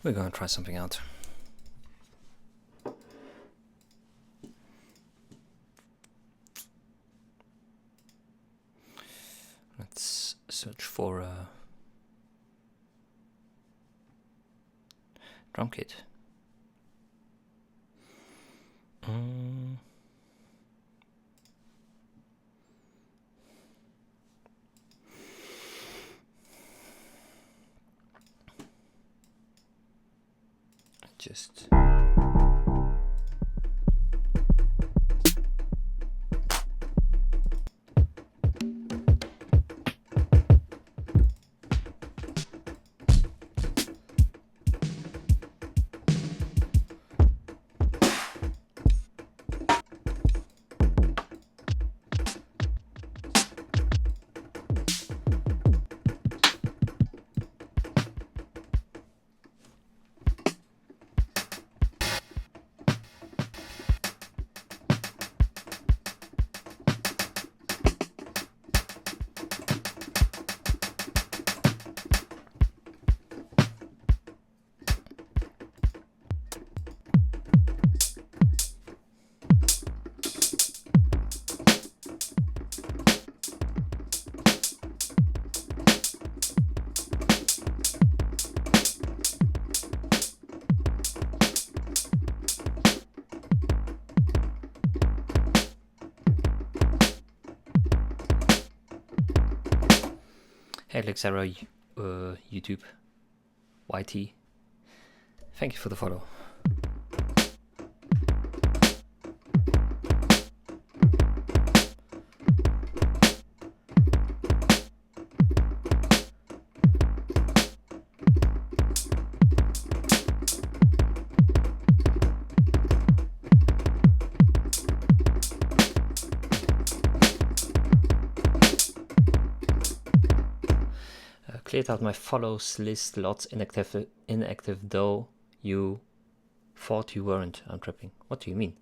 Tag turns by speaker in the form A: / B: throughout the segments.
A: We're gonna try something out. Let's search for a drum kit. Just Hey Lexera, YouTube, YT. Thank you for the follow. Cleared out my follows list, lots inactive though you thought you weren't. I'm tripping. What do you mean?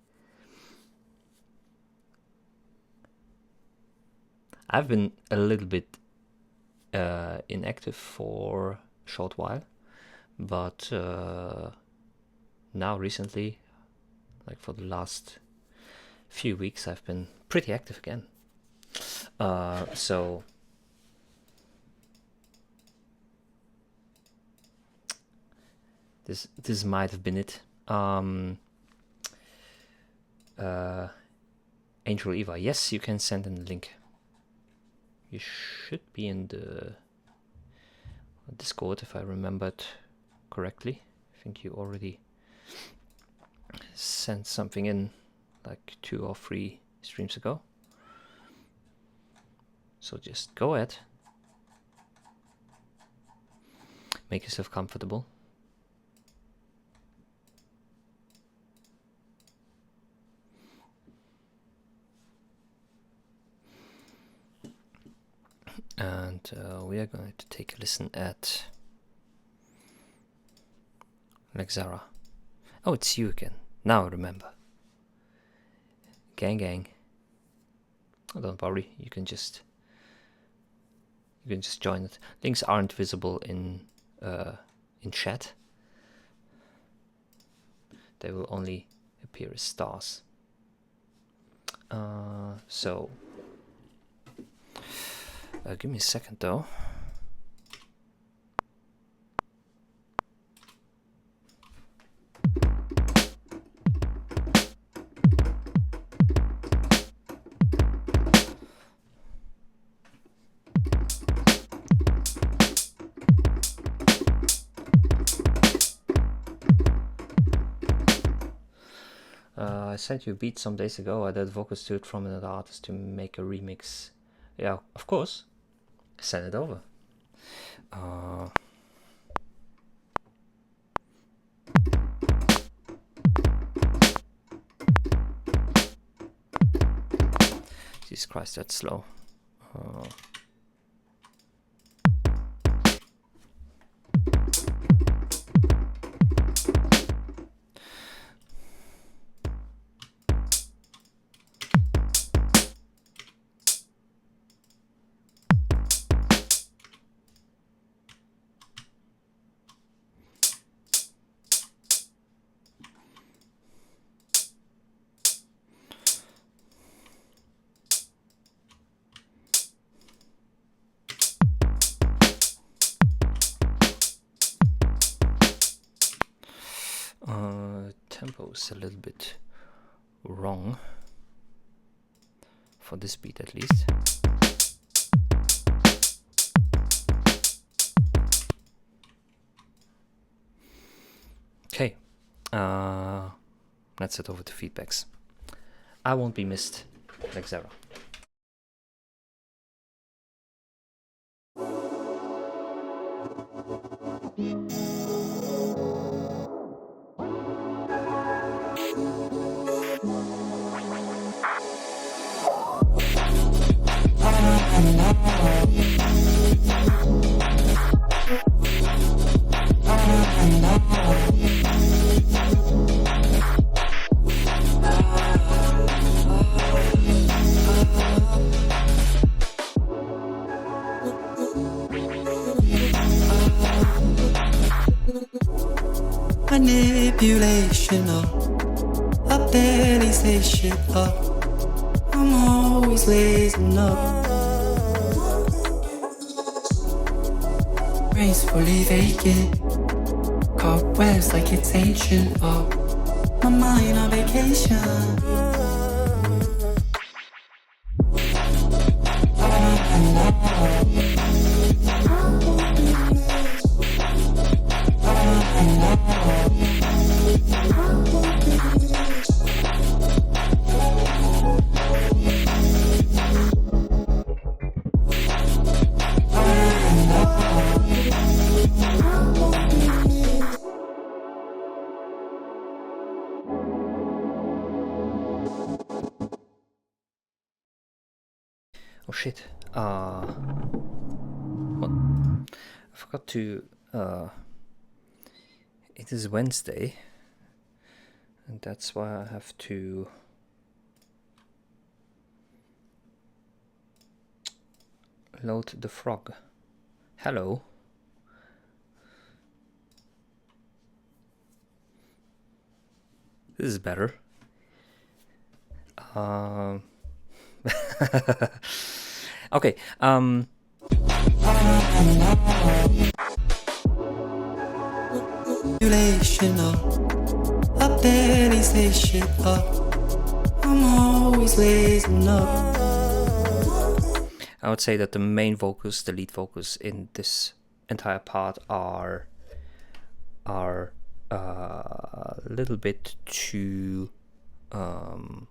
A: I've been a little bit inactive for a short while, but now recently, like for the last few weeks, I've been pretty active again. So this might have been it. Angel Eva, yes, you can send in the link. You should be in the Discord if I remembered correctly. I think you already sent something in like 2 or 3 streams ago. So just go ahead. Make yourself comfortable. And we are going to take a listen at Lexera. Oh, it's you again. Now I remember. Gang gang. Oh, don't worry, you can just join it. Links aren't visible in chat. They will only appear as stars. So give me a second though. I sent you a beat some days ago. I did vocals to it from another artist to make a remix. Yeah, of course. Send it over. Jesus Christ, that's slow. Tempo's a little bit wrong for this beat at least. Okay, let's head over to feedbacks. I won't be missed, like Zara.
B: Manipulational, I barely say shit up. I'm always lazing up, gracefully vacant, cobwebs like it's ancient. Oh, my mind on vacation.
A: shit. What? I forgot to. It is Wednesday, and that's why I have to load the frog. Hello. This is better. Okay.
B: I barely say shit up. I'm always raising up.
A: I would say that the main vocals, the lead vocals in this entire part are a little bit too loud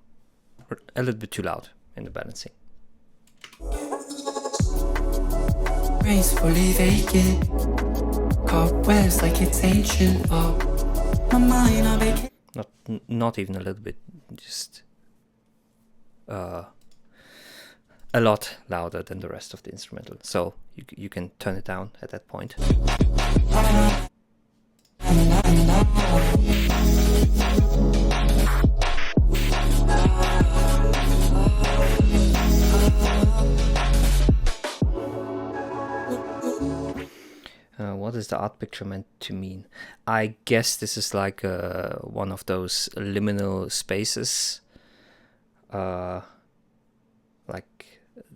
A: in the balancing.
B: Gracefully vacant, cobwebs like it's ancient. Oh, my mind on vacation.
A: Not even a little bit, just a lot louder than the rest of the instrumental. So you can turn it down at that point. What is the art picture meant to mean? I guess this is like one of those liminal spaces, like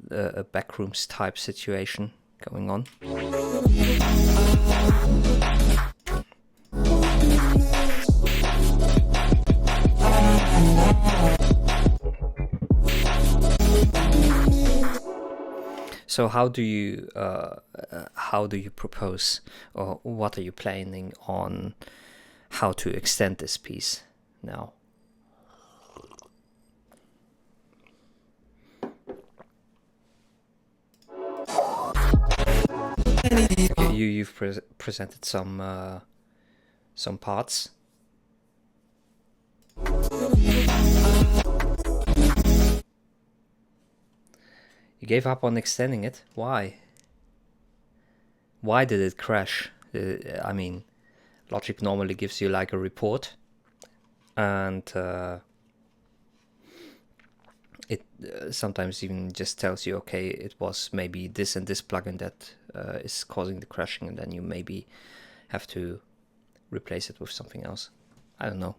A: a backrooms type situation going on. So how do you propose, or what are you planning on how to extend this piece now? Okay, you've presented some parts. You gave up on extending it. Why? Why did it crash? I mean, Logic normally gives you like a report, and it sometimes even just tells you, okay, it was maybe this and this plugin that is causing the crashing, and then you maybe have to replace it with something else. I don't know.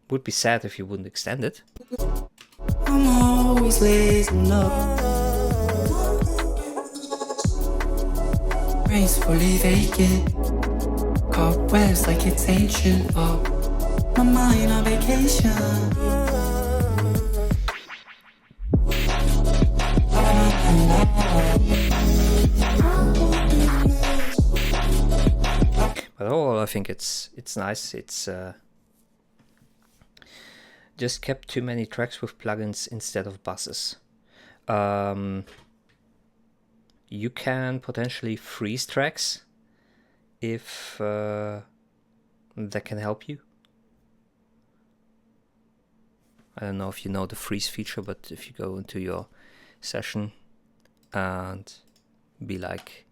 A: Would be sad if you wouldn't extend it.
B: I'm always raising up. Gracefully vacant, cobwebs like it's ancient. Oh, my mind on vacation.
A: But overall, I think it's nice. It's just kept too many tracks with plugins instead of buses. You can potentially freeze tracks if that can help you. I don't know if you know the freeze feature, but if you go into your session and be like,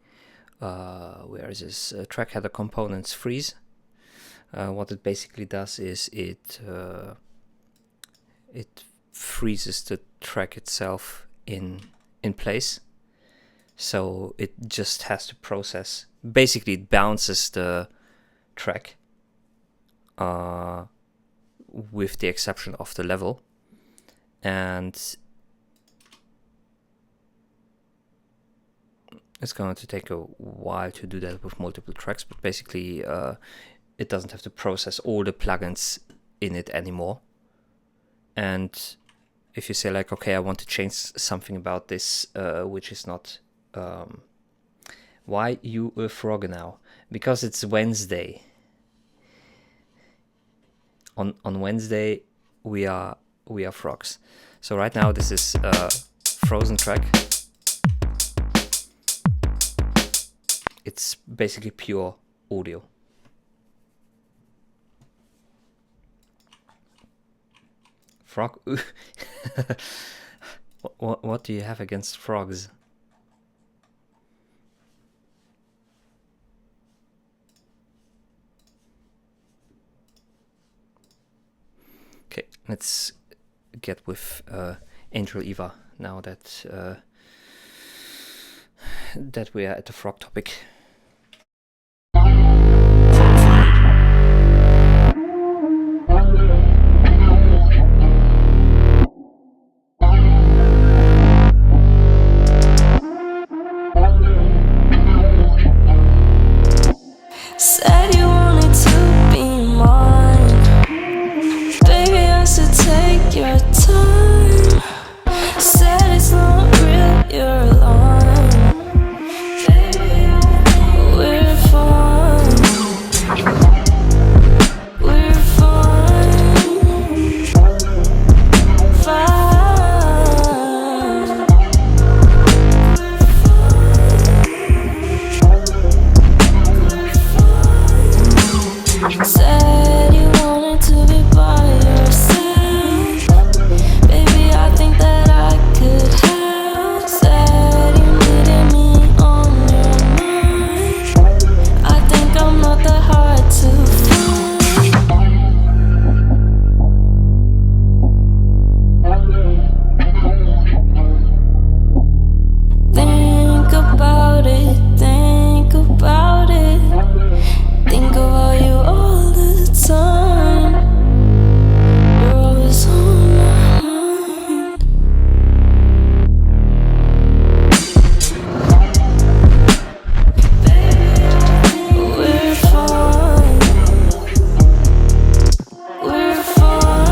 A: where is this track header components freeze? What it basically does is it freezes the track itself in place. So it just has to process. Basically, it bounces the track with the exception of the level. And it's going to take a while to do that with multiple tracks. But basically, it doesn't have to process all the plugins in it anymore. And if you say like, okay, I want to change something about this, which is not... why you a frog now? Because it's Wednesday. On Wednesday we are frogs. So right now this is a frozen track. It's basically pure audio. Frog. What do you have against frogs? Okay, let's get with Angel Eva now that that we are at the frog topic.
C: Said you wanted to be mine. Baby, I should take your time. Said it's not real, you're lying. Baby, we're fine. We're fine. Fine. Said you wanted to be by yourself. Baby, I think that I could help. Said you needed me on your mind. I think I'm not that hard to find. Think about it, think about it. Think about you all the time. You're always on my mind. We're fine. We're fine.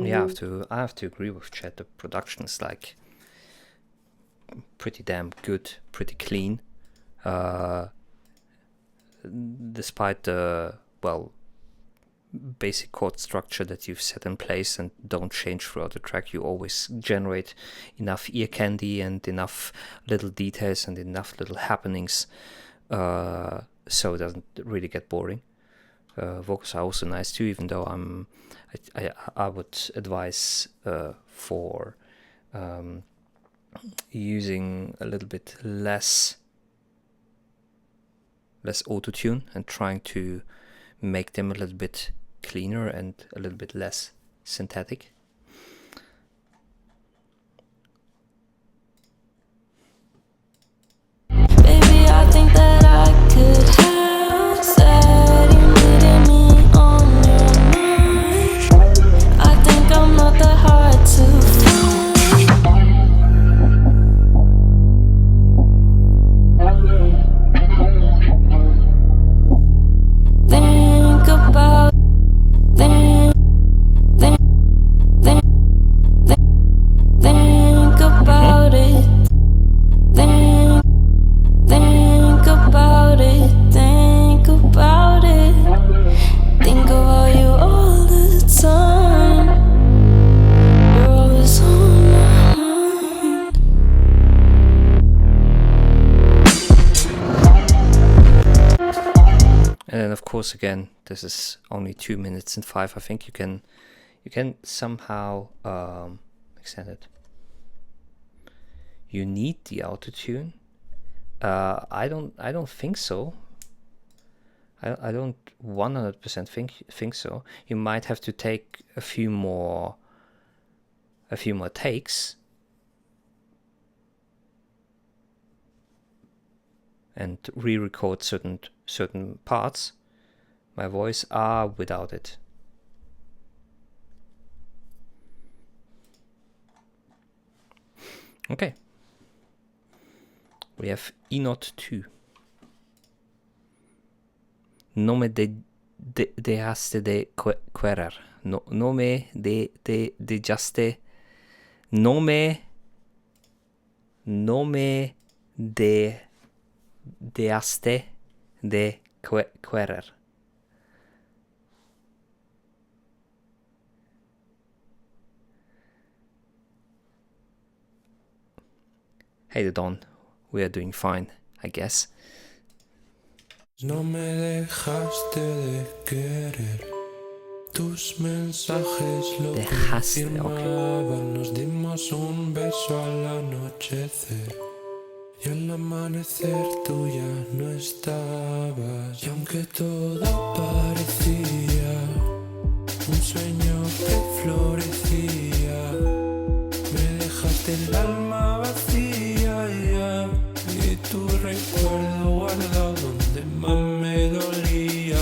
A: Yeah, I have to agree with Chad. The production is like pretty damn good, pretty clean. Despite the basic chord structure that you've set in place and don't change throughout the track, you always generate enough ear candy and enough little details and enough little happenings, so it doesn't really get boring. Vocals are also nice too, even though I would advise for using a little bit less auto-tune and trying to make them a little bit cleaner and a little bit less synthetic.
C: Baby, I think that I could help. Said you needed me on your mind. I think I'm not that hard to find. Think about think about it. Think about it, think about it. Think about you all the time. You're always on my mind.
A: And then of course again, this is only 2 minutes and 5. I think you can somehow extend it. You need the autotune. I don't think so. I don't 100% think so. You might have to take a few more takes and re-record certain parts. My voice without it. Okay. We have E-Not 2. No me dejaste de querer. nome de juste, nome de aste de querer. Hey Don, we are doing fine, I guess.
D: No me dejaste de querer. Tus mensajes lo confirmaban. Nos dimos un beso al anochecer. Y al amanecer tú ya no estabas. Y aunque todo parecía un sueño que florecía, me dejaste el alma vacía, yeah. Y tu recuerdo guardado donde más me dolía,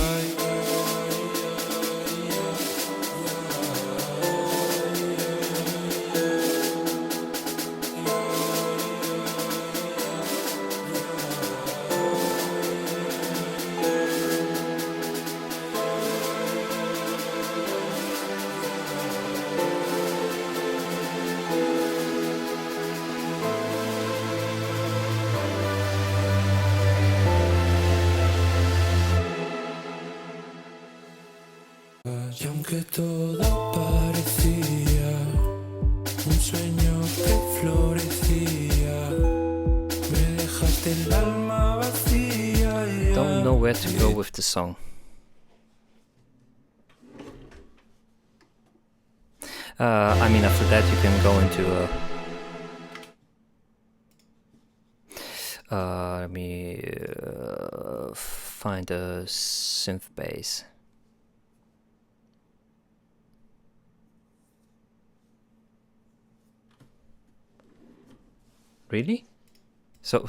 D: y aunque todo parecía un sueño que florecía, me dejaste el alma vacía, yeah.
A: Don't know where to go with the song. I mean, after that you can go into let me find a synth bass. Really? So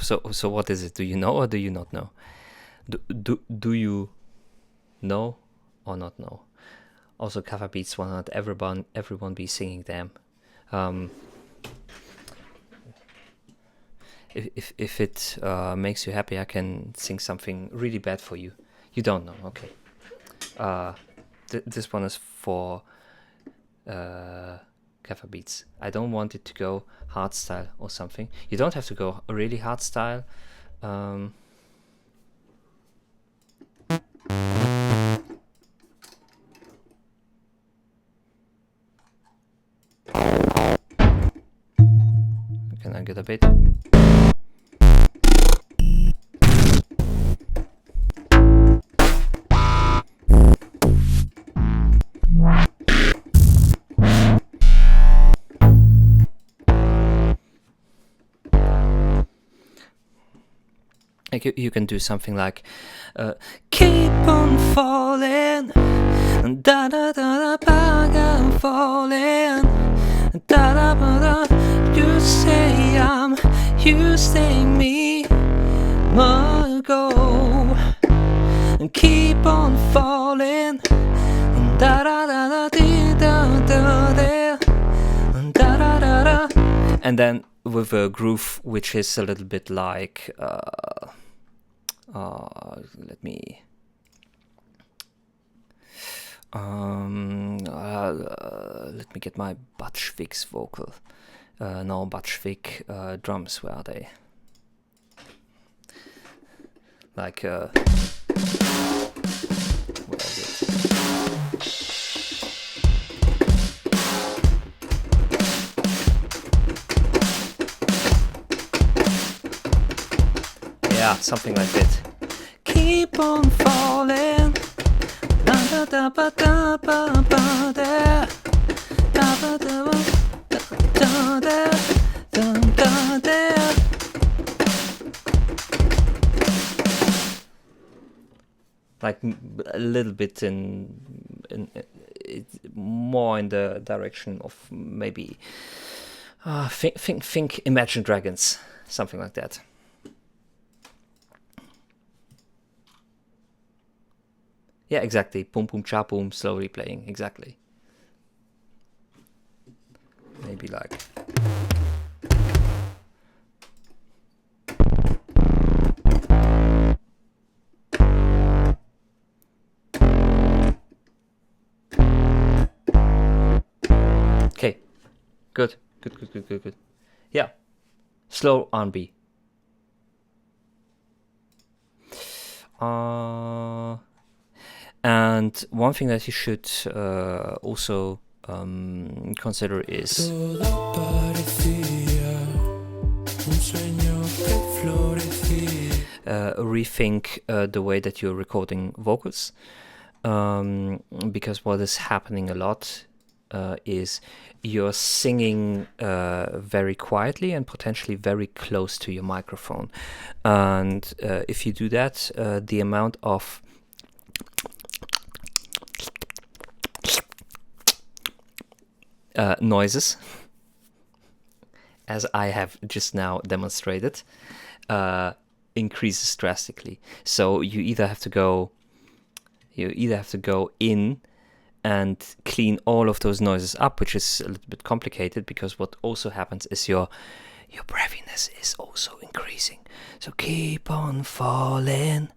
A: what is it? Do you know or do you not know? Do you know or not know? Also, cover beats will not everyone be singing them. If it makes you happy, I can sing something really bad for you. You don't know, okay? This one is for cover beats. I don't want it to go hard style or something. You don't have to go really hard style. Can I get a bit? Like you can do something like keep on falling, da da da da, back and falling, da da da da. You say I'm, you say me, go and keep on falling, da da da da da da da da da da, and then with a groove which is a little bit like let me get my Batschwig's vocal. No, Batschwig drums, where are they? Like where is it? Yeah, something like that. Keep on falling. Da da da ba da ba ba da. Da ba da ba da da da da da. Like a little bit in more in the direction of maybe think Imagine Dragons, something like that. Yeah, exactly. Boom, boom, cha, boom, slowly playing. Exactly. Maybe like. Good. Good. Yeah. Slow R&B. And one thing that you should also consider is
D: Todo parecía un sueño que florecía.
A: rethink the way that you're recording vocals, because what is happening a lot is you're singing very quietly and potentially very close to your microphone, and if you do that, the amount of noises, as I have just now demonstrated, increases drastically. So you either have to go in and clean all of those noises up, which is a little bit complicated, because what also happens is your breathiness is also increasing. So keep on falling,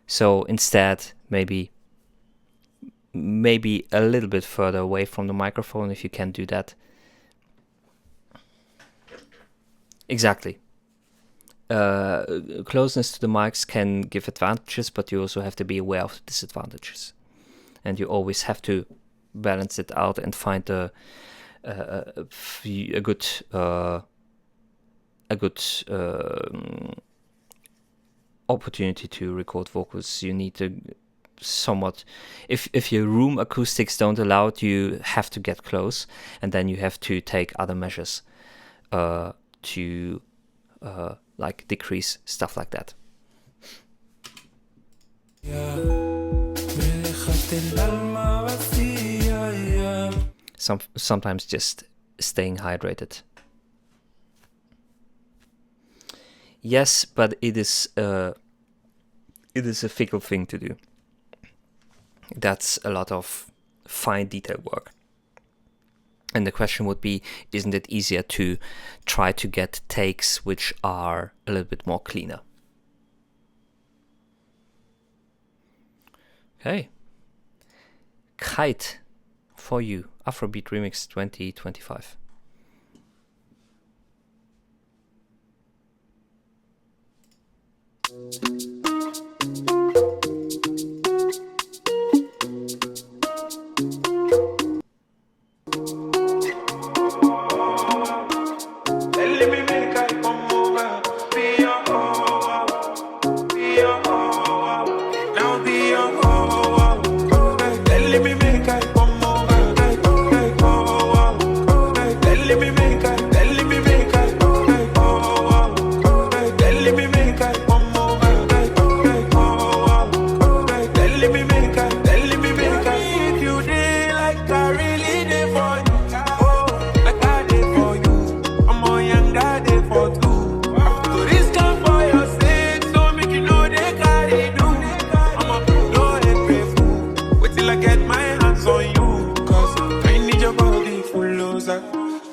A: so instead, maybe a little bit further away from the microphone, if you can do that. Exactly. Closeness to the mics can give advantages, but you also have to be aware of the disadvantages, and you always have to balance it out and find a good opportunity to record vocals. You need to somewhat, if your room acoustics don't allow it, you have to get close, and then you have to take other measures to like decrease stuff like that. Sometimes just staying hydrated. Yes, but it is a fickle thing to do. That's a lot of fine detail work. And the question would be, isn't it easier to try to get takes which are a little bit more cleaner? Okay. Kite for you. Afrobeat Remix 2025.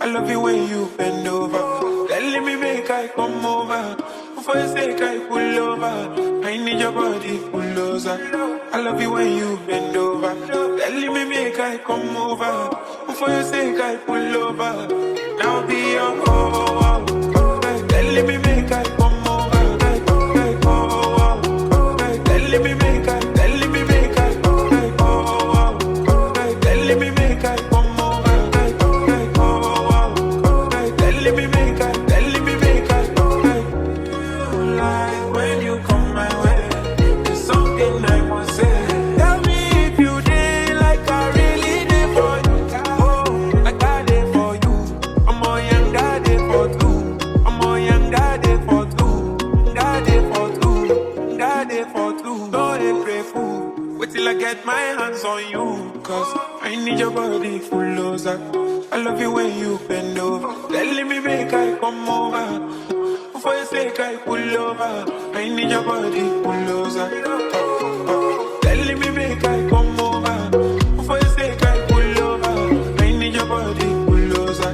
D: I love you when you bend over. Let me make I come over. For your sake I pull over. I need your body pull closer. I love you when you bend over. Let me make I come over. For your sake I pull over. Now be your oh. Let me make I come over. Let me make I. Let me make I. Let me make I come. Get my hands on you, cause I need your body full closer. I love you when you bend over. Let me make I come over. For your sake I pull over. I need your body full closer. Let me make I come over. For your sake I pull over. I need your body full closer.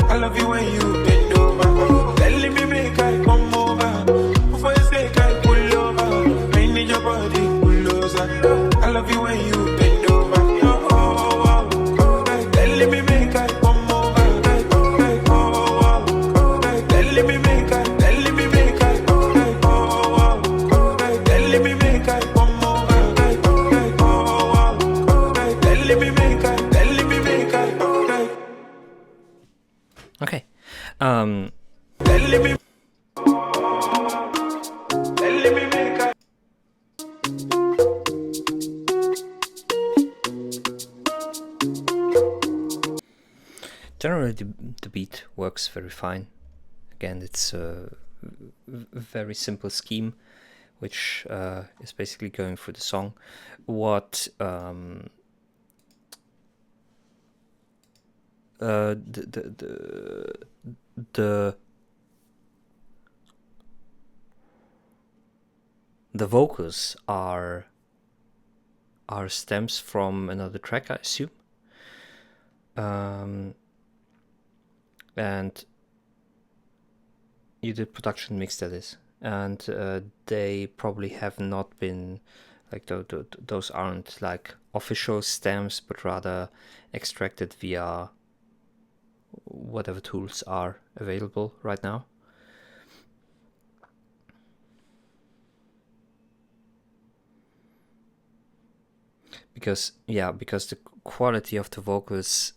D: I love you when you bend over. Let me make I come over. For your sake I pull over. I need your body full closer. I love you when you bend over.
A: Okay.
D: Telling me make I
A: Generally, the beat works very fine. Again, it's a very simple scheme, which is basically going through the song. What the vocals are stems from another track, I assume. And you did production mix, that is, and they probably have not been like those aren't like official stems, but rather extracted via whatever tools are available right now. Because the quality of the vocals,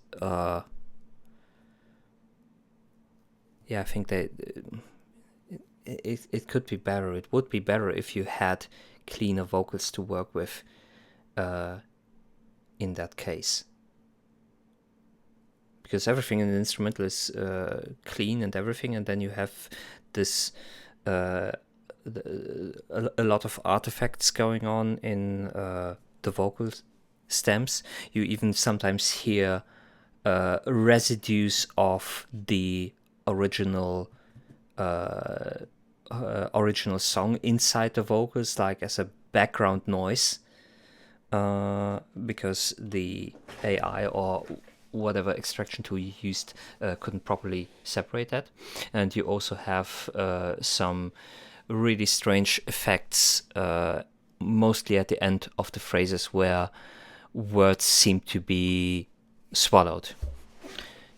A: I think that it could be better. It would be better if you had cleaner vocals to work with in that case. Because everything in the instrumental is clean and everything, and then you have this a lot of artifacts going on in the vocal stems. You even sometimes hear residues of the original song inside the vocals, like as a background noise, because the AI or whatever extraction tool you used couldn't properly separate that. And you also have some really strange effects, mostly at the end of the phrases, where words seem to be swallowed.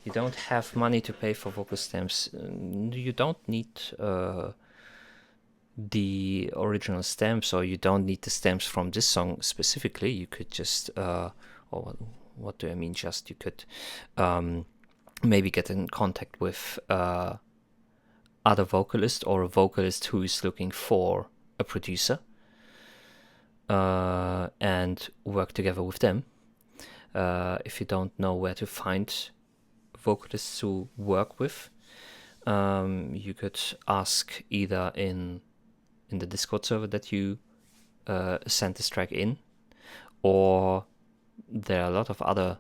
A: You don't have money to pay for vocal stems. You don't need the original stems, or you don't need the stems from this song specifically. You could just, or what do I mean? Just you could maybe get in contact with other vocalist or a vocalist who is looking for a producer, and work together with them. If you don't know where to find vocalists to work with, you could ask either in the Discord server that you sent this track in, or there are a lot of other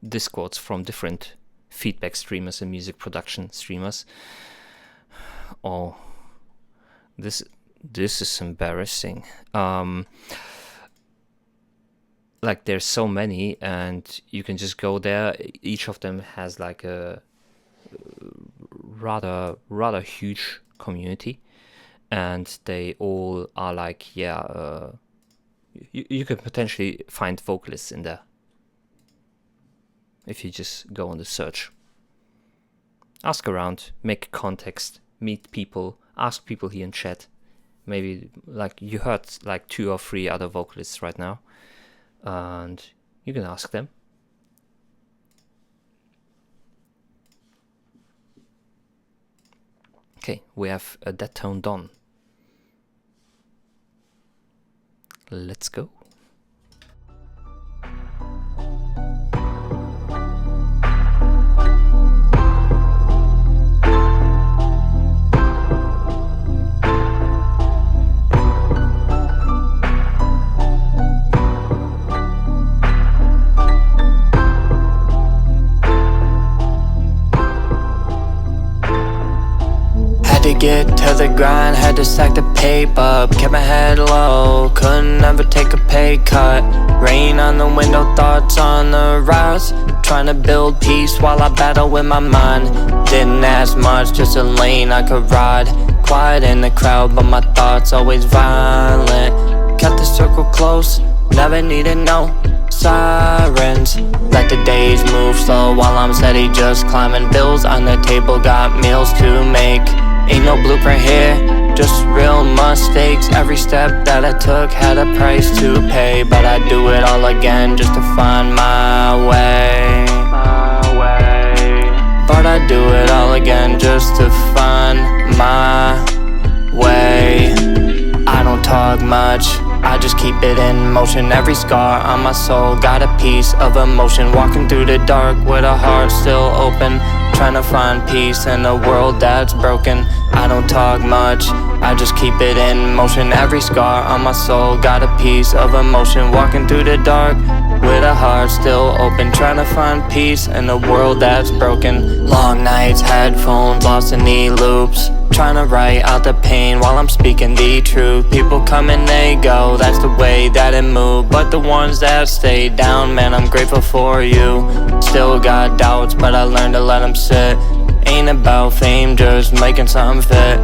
A: Discords from different feedback streamers and music production streamers. Oh, this is embarrassing. Like, there's so many, and you can just go there. Each of them has like a rather huge community, and they all are like, you could potentially find vocalists in there if you just go on the search. Ask around, make context, meet people, ask people here in chat. Maybe, like, you heard like 2 or 3 other vocalists right now, and you can ask them. Okay, we have a Dead Tone Dawn. Let's go.
E: Get to the grind, had to stack the paper up, kept my head low, couldn't ever take a pay cut. Rain on the window, thoughts on the rise, trying to build peace while I battle with my mind. Didn't ask much, just a lane I could ride. Quiet in the crowd, but my thoughts always violent. Kept the circle close, never needed no sirens. Let the days move slow while I'm steady, just climbing. Bills on the table, got meals to make. Ain't no blueprint here, just real mistakes. Every step that I took had a price to pay, but I do it all again just to find my way. just to find my way. I don't talk much, I just keep it in motion. Every scar on my soul got a piece of emotion. Walking through the dark with a heart still open, trying to find peace in a world that's broken. I don't talk much, I just keep it in motion. Every scar on my soul got a piece of emotion. Walking through the dark with a heart still open, trying to find peace in a world that's broken. Long nights, headphones, lost in the loops, trying to write out the pain while I'm speaking the truth. People come and they go, that's the way that it moved. But the ones that stay down, man, I'm grateful for you. Still got doubts, but I learned to let them sit. Ain't about fame, just making something fit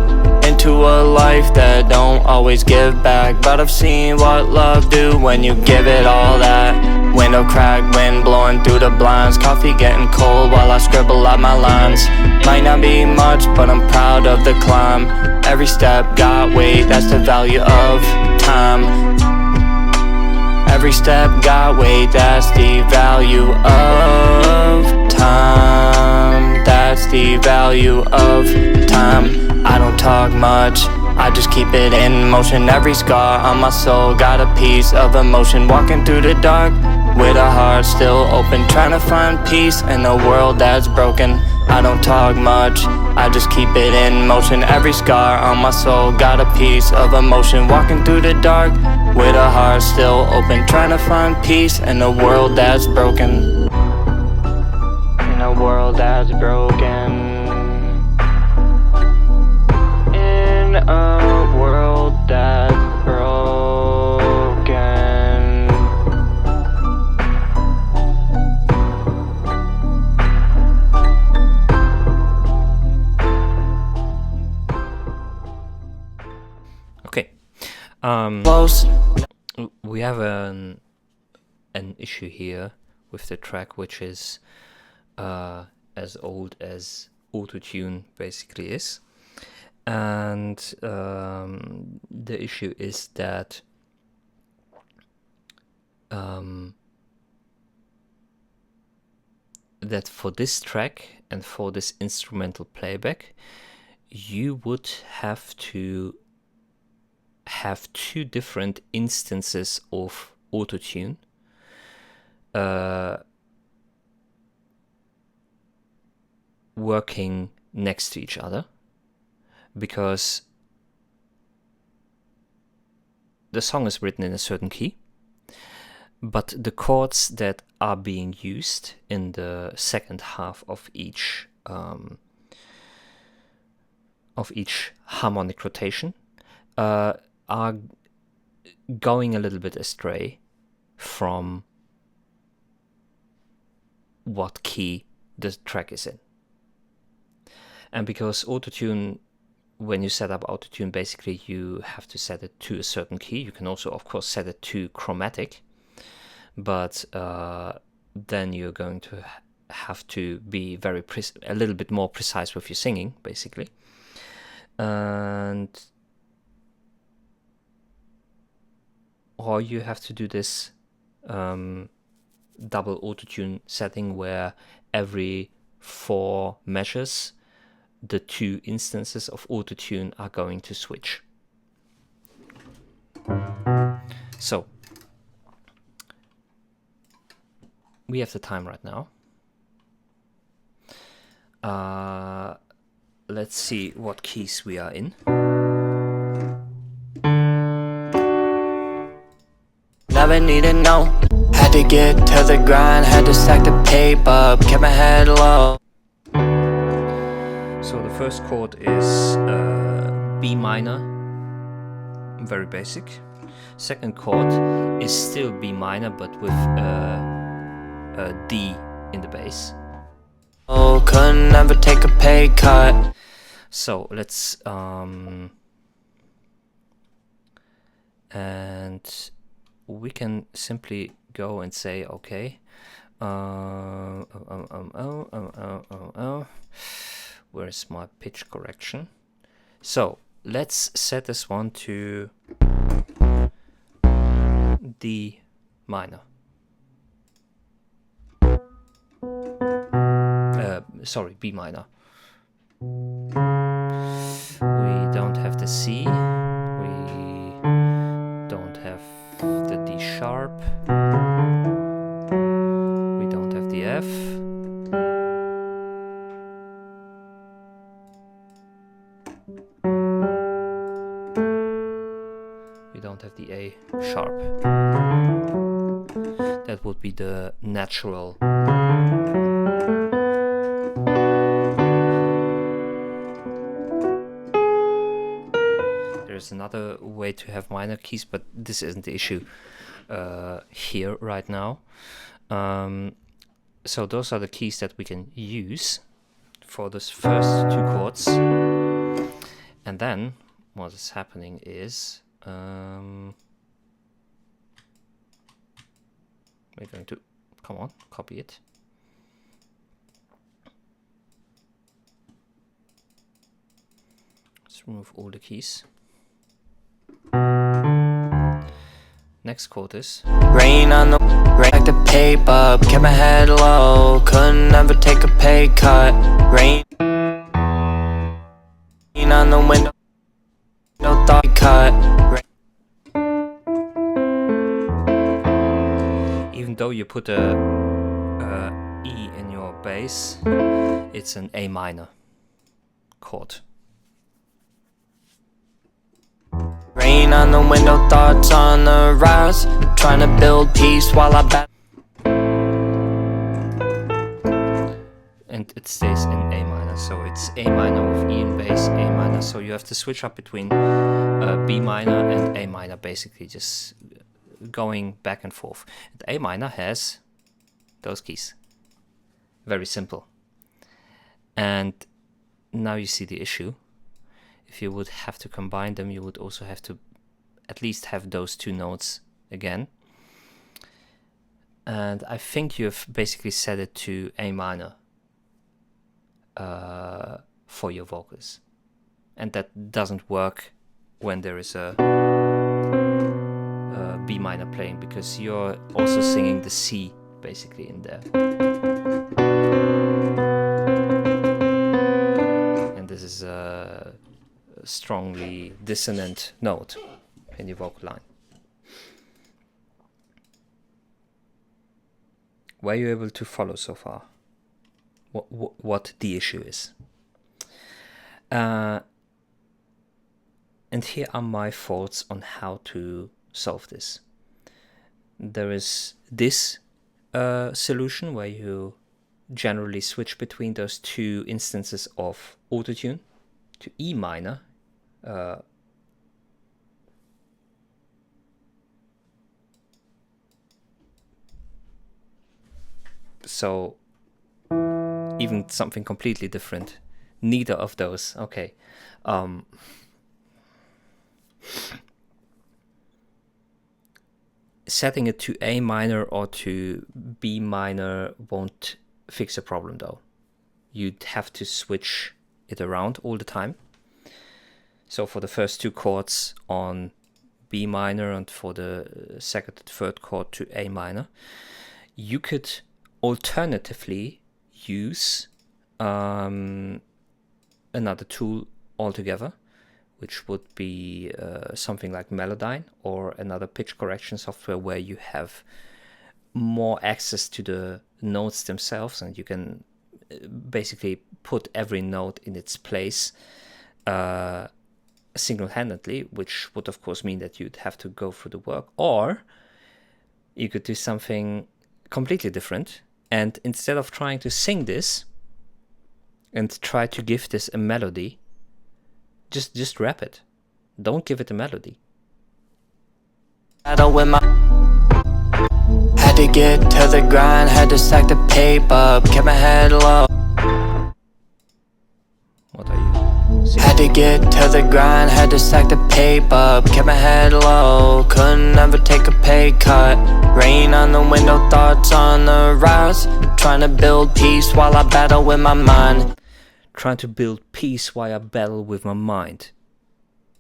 E: into a life that don't always give back. But I've seen what love do when you give it all that. Window cracked, wind blowing through the blinds, coffee getting cold while I scribble out my lines. Might not be much, but I'm proud of the climb. Every step got weight, that's the value of time. Every step got weight, that's the value of time. That's the value of time. I don't talk much, I just keep it in motion. Every scar on my soul got a piece of emotion. Walking through the dark with a heart still open, trying to find peace in a world that's broken. I don't talk much, I just keep it in motion. Every scar on my soul got a piece of emotion. Walking through the dark with a heart still open, trying to find peace in a world that's broken. In a world that's broken. In a world that's broken.
A: Okay.
E: Close.
A: We have an issue here with the track, which is as old as autotune basically is. And the issue is that that for this track and for this instrumental playback, you would have to have two different instances of autotune working next to each other, because the song is written in a certain key, but the chords that are being used in the second half of each harmonic rotation are going a little bit astray from what key the track is in. And because autotune, when you set up autotune, basically you have to set it to a certain key. You can also, of course, set it to chromatic, but then you're going to have to be a little bit more precise with your singing, basically. And or you have to do this double autotune setting where every 4 measures the 2 instances of autotune are going to switch. So we have the time right now. Let's see what keys we are in.
E: Never need to know. Had to get to the grind, had to stack the paper, kept my head low.
A: So the first chord is B minor, very basic. Second chord is still B minor, but with a D in the bass.
E: Oh, couldn't never take a pay cut.
A: So let's and we can simply go and say, okay, where's my pitch correction? So let's set this one to D minor. Sorry, B minor. the C. We don't have the D sharp. We don't have the F. We don't have the A sharp. That would be the natural. There's another way to have minor keys, but this isn't the issue here right now. So those are the keys that we can use for this first two chords. And then what is happening is we're going to, come on, copy it. Let's remove all the keys. Next chord is
E: rain on the rain like the paper, kept my head low, couldn't ever take a pay cut. Rain on the window, no thought cut.
A: Even though you put a E in your bass, it's an A minor chord.
E: Rain on the window, thoughts on the rise, trying to build peace while I bat.
A: And it stays in A minor, so it's A minor with E in bass, A minor. So you have to switch up between B minor and A minor, basically just going back and forth. And A minor has those keys. Very simple. And now you see the issue. If you would have to combine them, you would also have to at least have those two notes again. And I think you've basically set it to A minor for your vocals. And that doesn't work when there is a B minor playing, because you're also singing the C basically in there. And this is a strongly dissonant note in your vocal line. Were you able to follow so far what the issue is? And here are my thoughts on how to solve this. There is this solution where you generally switch between those two instances of autotune to E minor. So even something completely different. Neither of those. Okay. Setting it to A minor or to B minor won't fix a problem though. You'd have to switch it around all the time. So for the first two chords on B minor and for the second and third chord to A minor, you could alternatively use another tool altogether, which would be something like Melodyne or another pitch correction software where you have more access to the notes themselves, and you can basically put every note in its place single-handedly, which would of course mean that you'd have to go through the work. Or you could do something completely different, and instead of trying to sing this and try to give this a melody, just rap it. Don't give it a melody.
E: Had to get to the grind, had to stack the paper, kept my head low.
A: What are you singing?
E: Had to get to the grind, had to stack the paper, kept my head low, couldn't ever take a pay cut. Rain on the window, thoughts on the rise, trying to build peace while I battle with my mind.
A: Trying to build peace while I battle with my mind.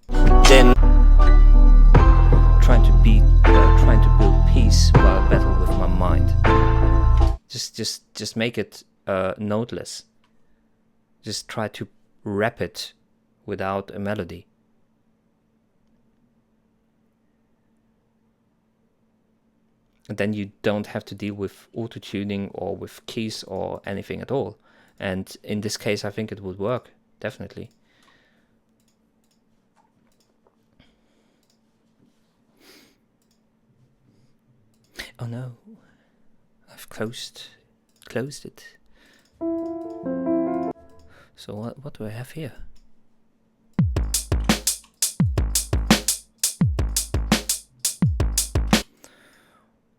E: Then
A: Trying to build peace while I battle with my mind. Just make it noteless. Just try to rap it without a melody. And then you don't have to deal with auto-tuning or with keys or anything at all. And in this case, I think it would work, definitely. Oh no, I've closed it. So what do I have here?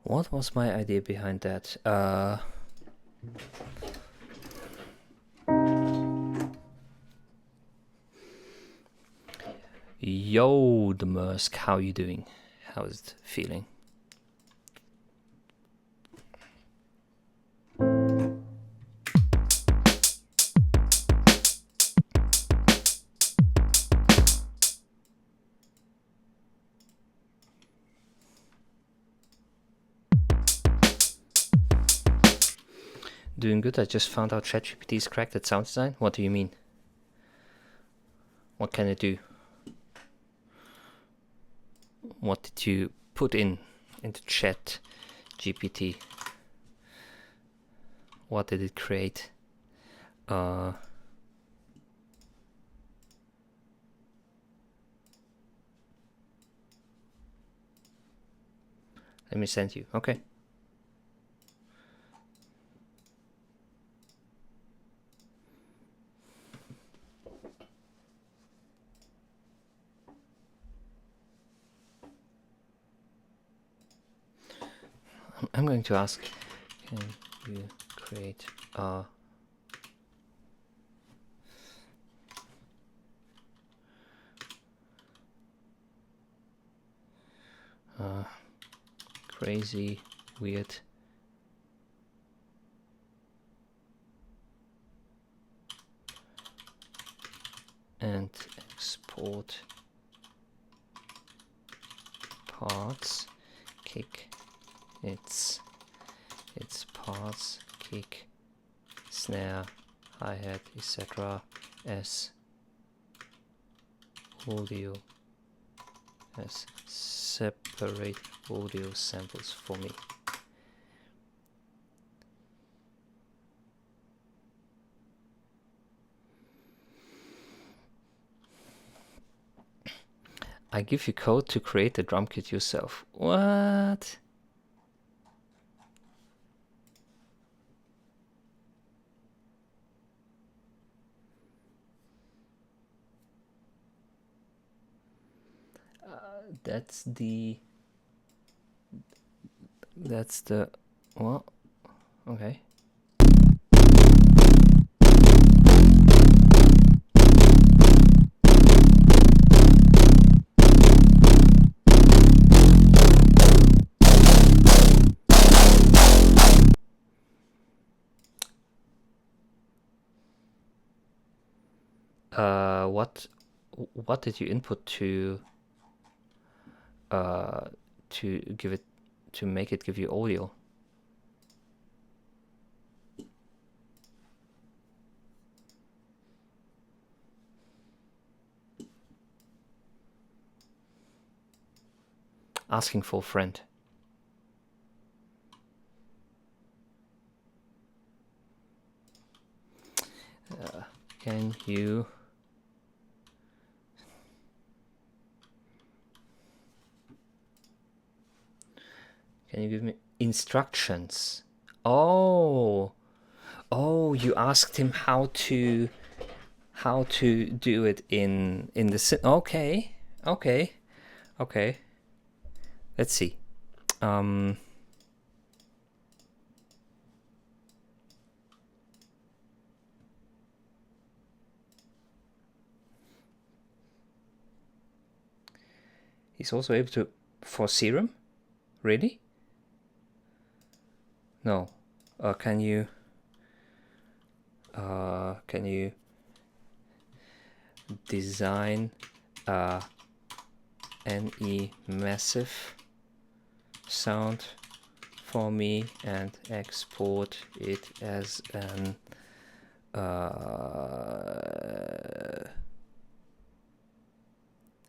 A: What was my idea behind that? Yo, the Mersk, how you doing? How is it feeling? Doing good. I just found out ChatGPT is cracked at sound design. What do you mean? What can it do? What did you put into ChatGPT? What did it create? Let me send you. Okay. I'm going to ask, can you create a crazy, weird and export parts, kick its parts, kick, snare, hi-hat, etc. as audio, as separate audio samples for me. I give you code to create the drum kit yourself. What? That's the well, okay. What did you input to give it, to make it give you audio? Asking for a friend. Can you give me instructions? Oh, you asked him how to do it in the okay. Let's see. He's also able to for serum? Really? No. Can you design NE massive sound for me and export it as an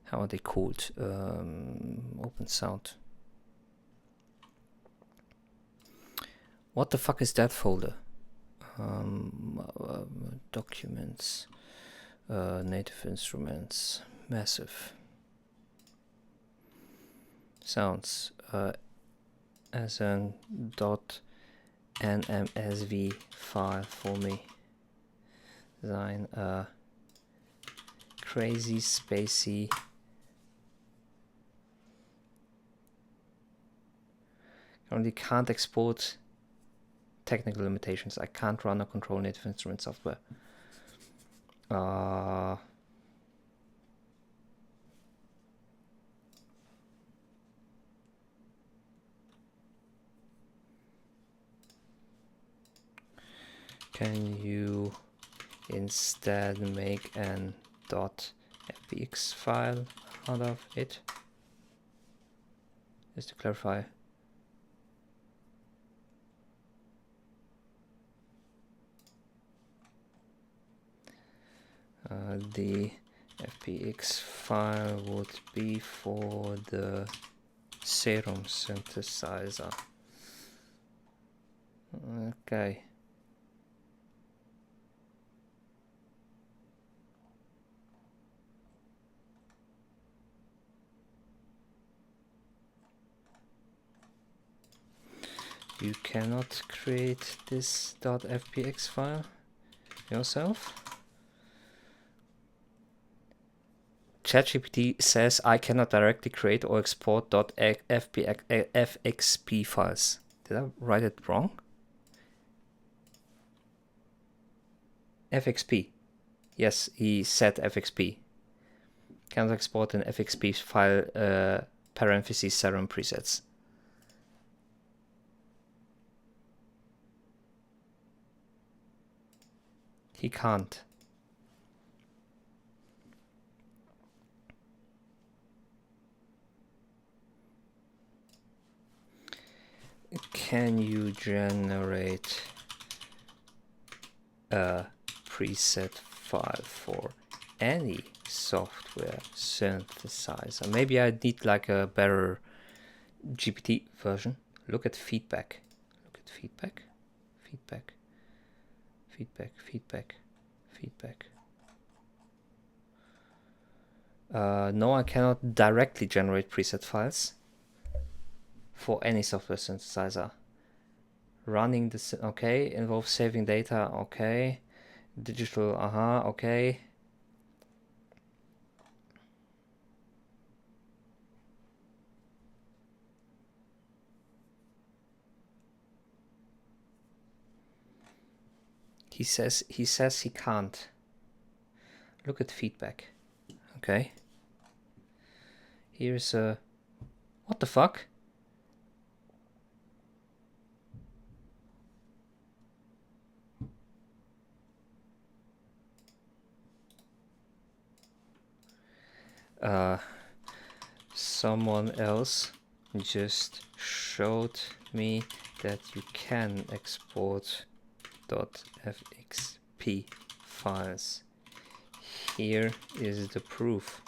A: how are they called? Open sound. What the fuck is that folder? Documents, native instruments, massive sounds, as an .nmsv file for me. Design crazy spacey currently can't export. Technical limitations. I can't run or control native instrument software. Can you instead make an .fbx file out of it? Just to clarify. The fbx file would be for the serum synthesizer. Okay. You cannot create this .fbx file yourself. ChatGPT says I cannot directly create or export .fxp files. Did I write it wrong? FXP. Yes, he said FXP. Cannot export an FXP file, parentheses serum presets. He can't. Can you generate a preset file for any software synthesizer? Maybe I need like a better GPT version. Look at feedback. Look at feedback. Feedback. Feedback. Feedback. Feedback. No, I cannot directly generate preset files for any software synthesizer. Running this, okay. Involves saving data, okay. Digital, okay. He says he can't. Look at feedback. Okay. Here's a, what the fuck? Someone else just showed me that you can export .fxp files. Here is the proof.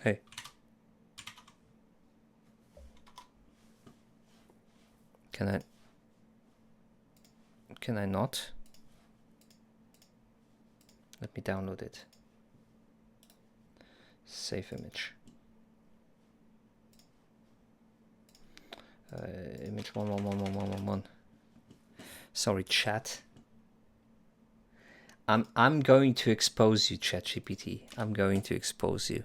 A: Hey. Can I not? Let me download it. Save image. Image 1111111. Sorry, chat. I'm going to expose you, ChatGPT. I'm going to expose you.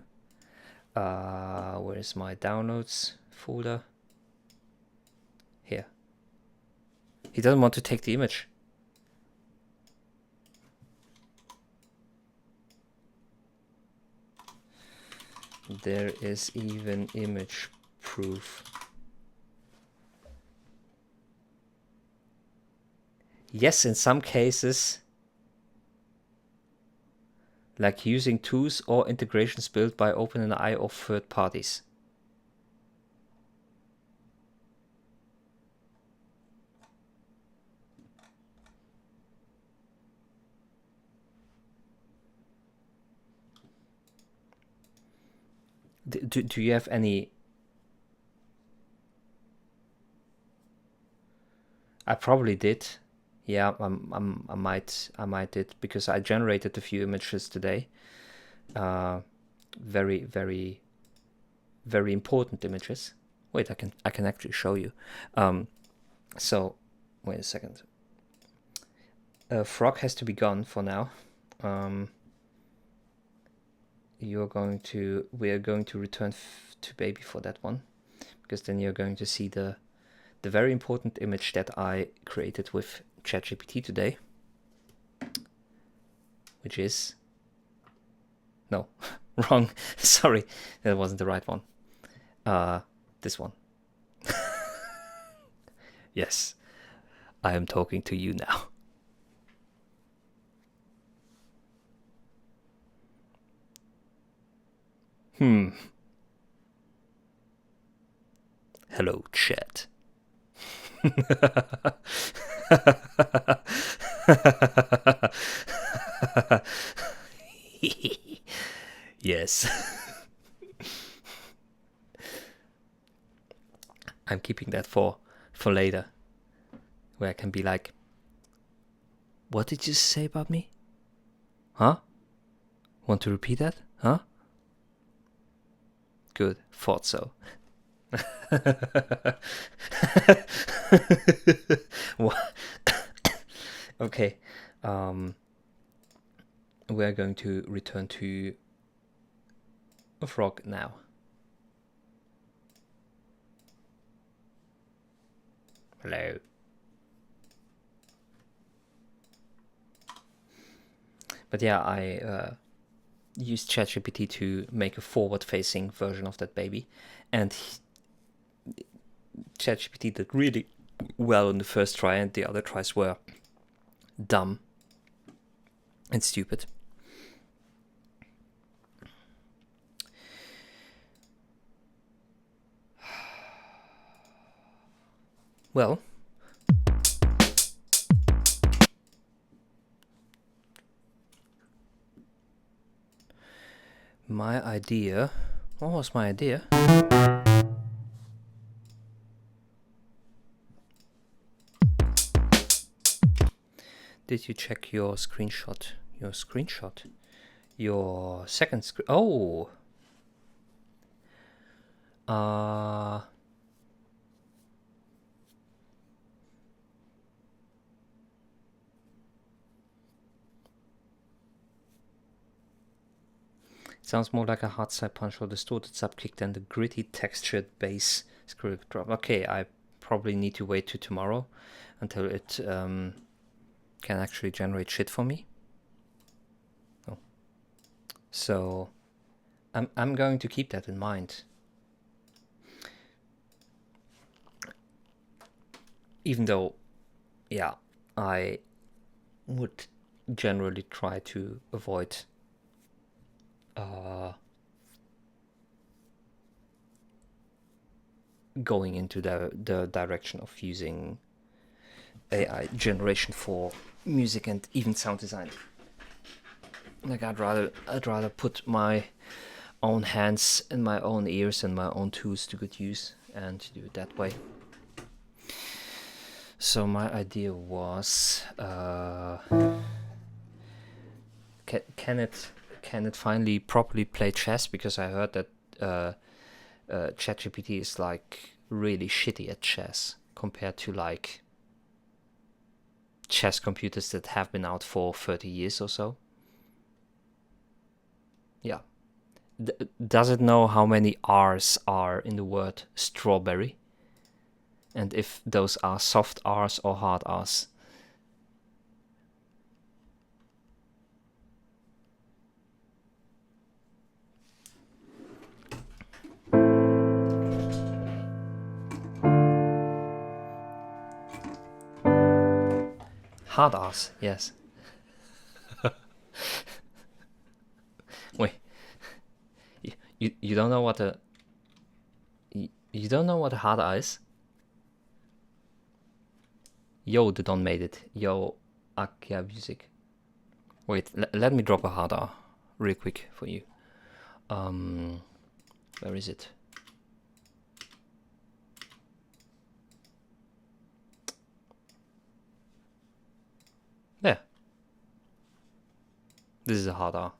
A: Where's my downloads folder? Here. He doesn't want to take the image. There is even image proof. Yes, in some cases, like using tools or integrations built by OpenAI or third parties. Do you have any? I probably did. Yeah, I might did, because I generated a few images today. Very very important images. Wait, I can actually show you. So wait a second. Frog has to be gone for now. We are going to return to baby for that one, because then you're going to see the very important image that I created with ChatGPT today, which is no wrong. Sorry, that wasn't the right one. This one. Yes, I am talking to you now. Hello, chat. Yes. I'm keeping that for later, where I can be like, what did you say about me? Huh? Want to repeat that? Huh? Good, thought so. Okay, we're going to return to a frog now. Hello. But yeah, I used ChatGPT to make a forward-facing version of that baby, and ChatGPT did really well in the first try, and the other tries were dumb and stupid. Well, my idea. What was my idea? Did you check your screenshot? Your screenshot? Your second screen? Oh! It sounds more like a hard side punch or distorted subkick than the gritty textured bass script drop. Okay, I probably need to wait till tomorrow until it can actually generate shit for me. Oh. So I'm going to keep that in mind. Even though, yeah, I would generally try to avoid going into the direction of using AI generation for music and even sound design. Like I'd rather put my own hands and my own ears and my own tools to good use and do it that way. So my idea was, can it finally properly play chess? Because I heard that ChatGPT is like really shitty at chess compared to like chess computers that have been out for 30 years or so. Yeah. Does it know how many R's are in the word strawberry? And if those are soft R's or hard R's? Hard R's, yes. Wait, you don't know what a you don't know what a hard R is? Yo, the Don made it. Yo, Akia Music. Wait, let me drop a hard R real quick for you. Where is it? There. This is a hard R.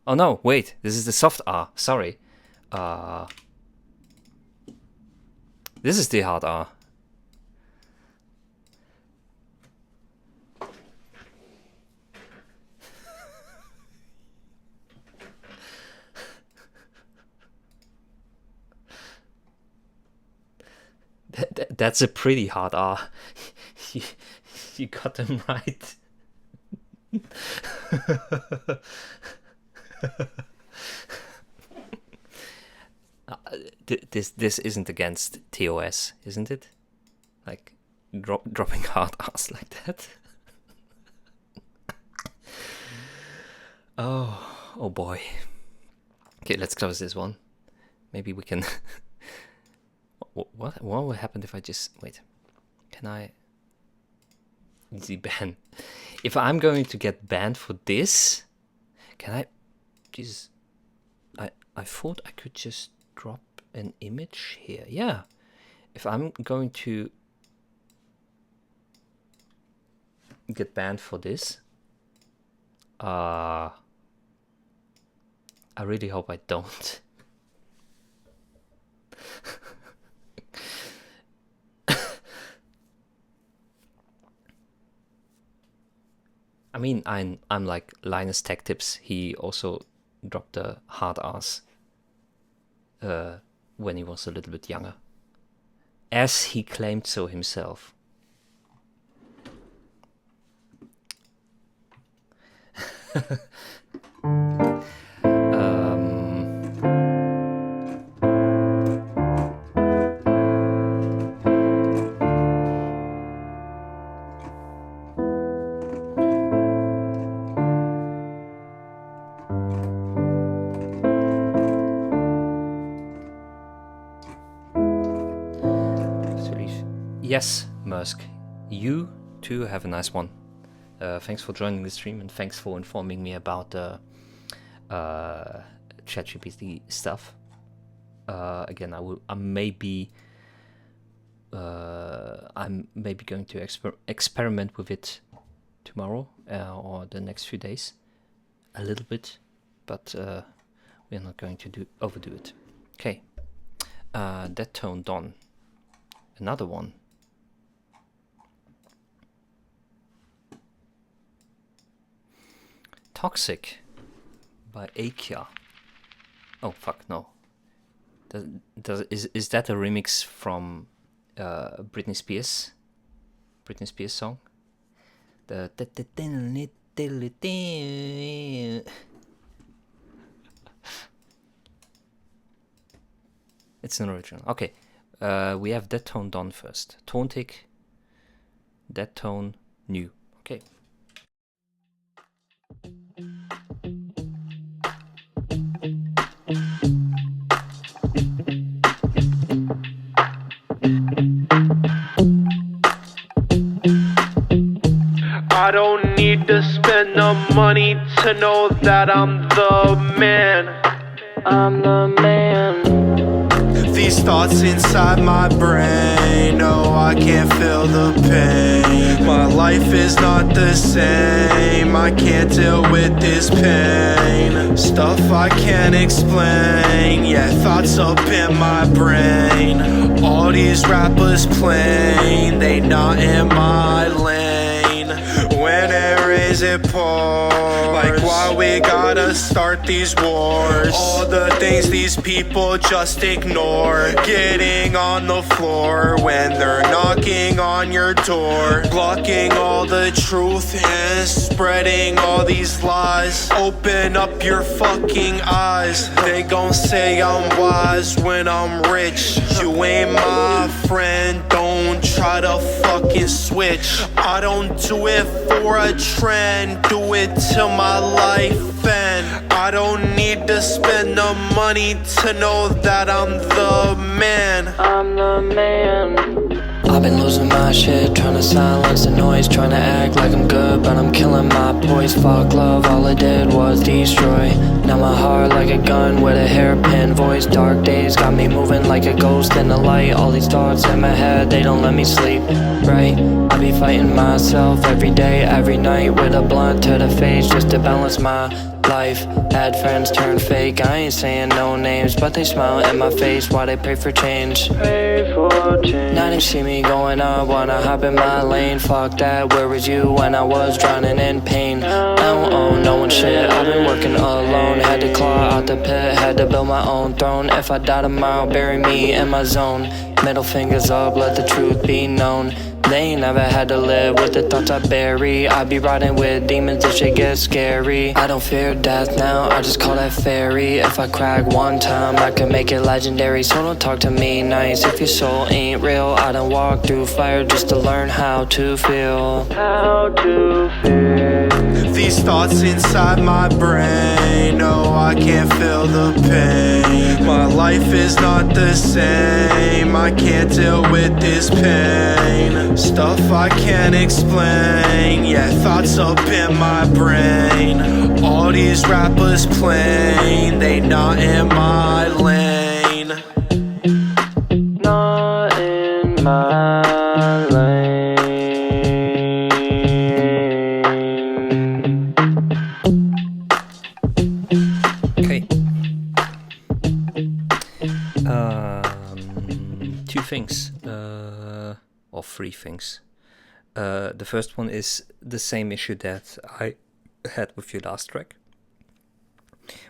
A: Oh no, wait, this is the soft R, sorry. This is the hard R. That's a pretty hard R. You got them right. This isn't against TOS, isn't it? Like dropping hard R's like that. Oh boy. Okay, let's close this one. Maybe we can. What will happen if I just wait? Can I easy ban? If I'm going to get banned for this, can I? Jesus, I thought I could just drop an image here. Yeah, if I'm going to get banned for this, I really hope I don't. I mean, I'm like Linus Tech Tips. He also dropped the hard R's when he was a little bit younger, as he claimed so himself. Yes, Mersk, you too have a nice one. Thanks for joining the stream and thanks for informing me about the ChatGPT stuff. Again, I'm maybe going to experiment with it tomorrow or the next few days, a little bit, but we're not going to overdo it. Okay, Dead Tone Dawn, another one. Toxic by Akia. Oh fuck no. Is that a remix from Britney Spears? Britney Spears song? It's an original. Okay. We have Dead Tone Dawn first. Tauntic, Dead Tone New. Okay.
F: I don't need to spend the money to know that I'm the man. I'm the man.
G: These thoughts inside my brain, no, I can't feel the pain. My life is not the same, I can't deal with this pain. Stuff I can't explain, yeah, thoughts up in my brain. All these rappers plain, they not in my lane. Whenever is it pours? Like why we gotta start these wars? All the things these people just ignore. Getting on the floor when they're knocking on your door. Blocking all the truth and spreading all these lies. Open up your fucking eyes. They gon' say I'm wise when I'm rich. You ain't my friend, don't try to fucking switch. I don't do it for a trend, do it till my life end. I don't need to spend the money to know that I'm the man.
F: I'm the man.
E: I've been losing my shit, trying to silence the noise, trying to act like I'm good, but I'm killing my poise. Fuck love, all it did was destroy. Now my heart like a gun with a hairpin voice. Dark days got me moving like a ghost in the light. All these thoughts in my head, they don't let me sleep, right? I be fighting myself every day, every night, with a blunt to the face just to balance my life. Had friends turn fake, I ain't saying no names, but they smile in my face while they pray for change. Now they see me going up, wanna hop in my lane. Fuck that, where was you when I was drowning in pain? I don't owe no one shit, I've been working alone. Had to claw out the pit, had to build my own throne. If I die tomorrow, bury me in my zone. Middle fingers up, let the truth be known. They ain't never had to live with the thoughts I bury. I be riding with demons if shit gets scary. I don't fear death now, I just call that fairy. If I crack one time, I can make it legendary. So don't talk to me nice if your soul ain't real. I done walk through fire just to learn how to feel. How to feel.
G: These thoughts inside my brain, no, I can't feel the pain. My life is not the same, I can't deal with this pain. Stuff I can't explain, yeah, thoughts up in my brain. All these rappers plain, they not in my lane.
E: Not in my lane.
A: Okay. Two things, or three things. The first one is the same issue that I had with your last track,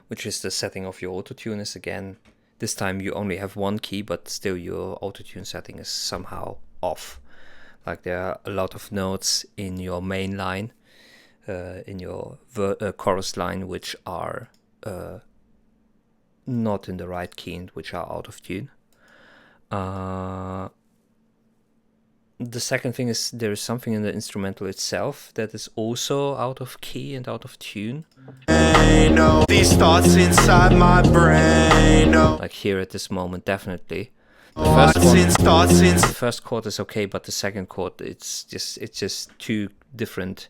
A: which is the setting of your autotune is again, this time you only have one key, but still your autotune setting is somehow off. Like there are a lot of notes in your main line, in your chorus line, which are not in the right key and which are out of tune. The second thing is there is something in the instrumental itself that is also out of key and out of tune.
G: No, these thoughts inside my brain, no.
A: Like here at this moment, definitely. The first chord is okay, but the second chord, it's just two different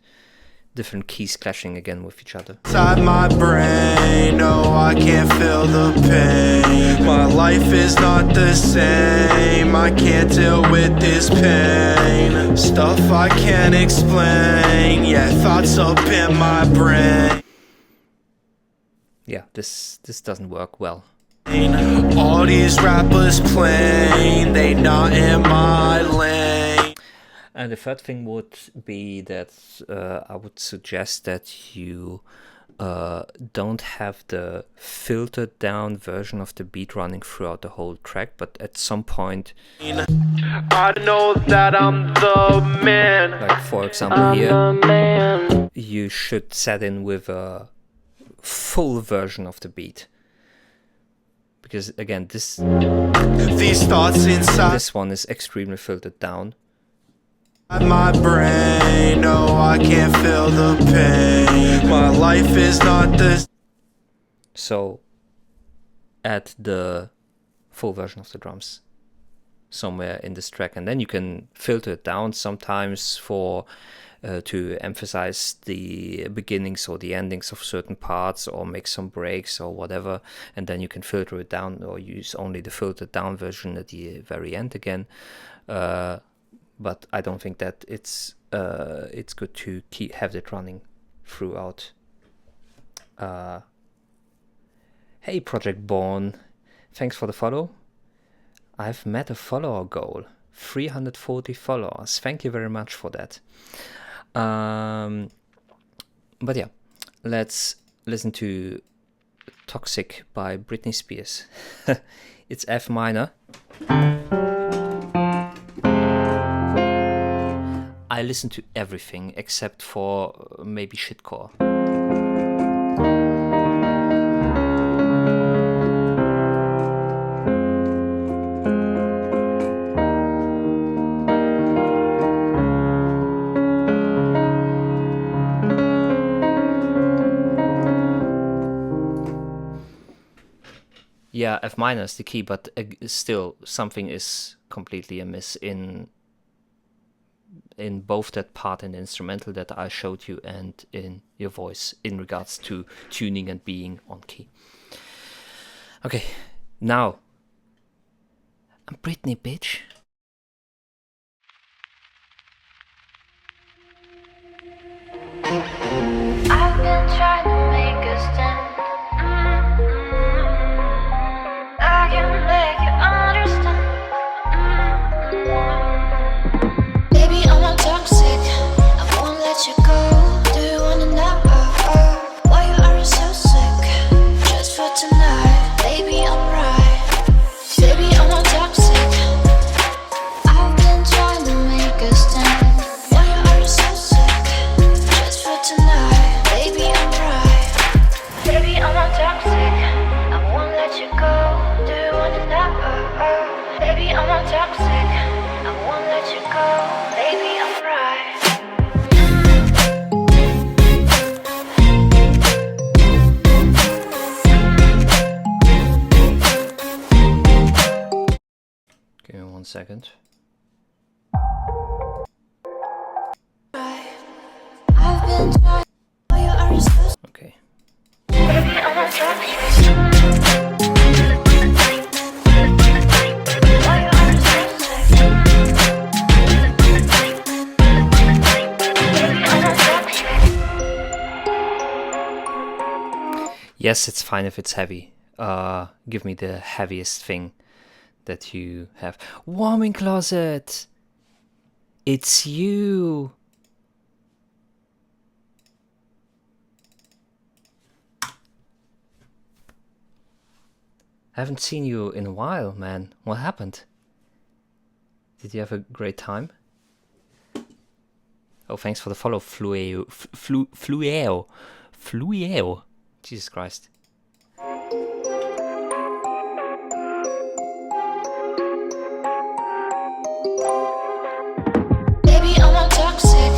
A: keys clashing again with each other.
G: Inside my brain, no, I can't feel the pain. My life is not the same, I can't deal with this pain. Stuff I can't explain, yeah, thoughts up in my brain.
A: Yeah, this doesn't work well.
G: All these rappers plain, they not in my lane.
A: And the third thing would be that I would suggest that you don't have the filtered down version of the beat running throughout the whole track, but at some point,
F: I know that I'm the man.
A: like for example here, you should set in with a full version of the beat. Because again,
G: these thoughts inside
A: this one is extremely filtered down.
G: my brain, no, I can't feel the pain. My life is not this.
A: So add the full version of the drums somewhere in this track, and then you can filter it down sometimes for to emphasize the beginnings or the endings of certain parts, or make some breaks or whatever, and then you can filter it down or use only the filtered down version at the very end again. But I don't think that it's good to have it running throughout. Hey Project Born, thanks for the follow. I've met a follower goal, 340 followers. Thank you very much for that. But yeah, let's listen to Toxic by Britney Spears. It's F minor. I listen to everything except for maybe shitcore. Yeah, F minor is the key, but still something is completely amiss in in both that part in the instrumental that I showed you and in your voice in regards to tuning and being on key. Okay, now I'm Britney, bitch.
C: I've been trying to make a stand. I can make you understand. Baby, I'm not toxic. I won't let you go. Do you wanna know why you are so sick? Just for tonight, baby, I'm right. Baby, I'm not toxic. I've been trying to make a stand. Why you are so sick? Just for tonight, baby, I'm right. Baby, I'm not toxic. I won't let you go. Do you wanna know? Baby, I'm not toxic. I won't let you go. Baby, I'm right.
A: Give me 1 second.
C: I've been trying. Why you are so
A: Okay.
C: baby, I'm not toxic. Why you are so sick? Baby, I'm not toxic.
A: Yes, it's fine if it's heavy. Give me the heaviest thing that you have. Warming closet! It's you! Haven't seen you in a while, man. What happened? Did you have a great time? Oh, thanks for the follow, Flueo. Flueo. Jesus Christ.
C: Baby, I'm not toxic.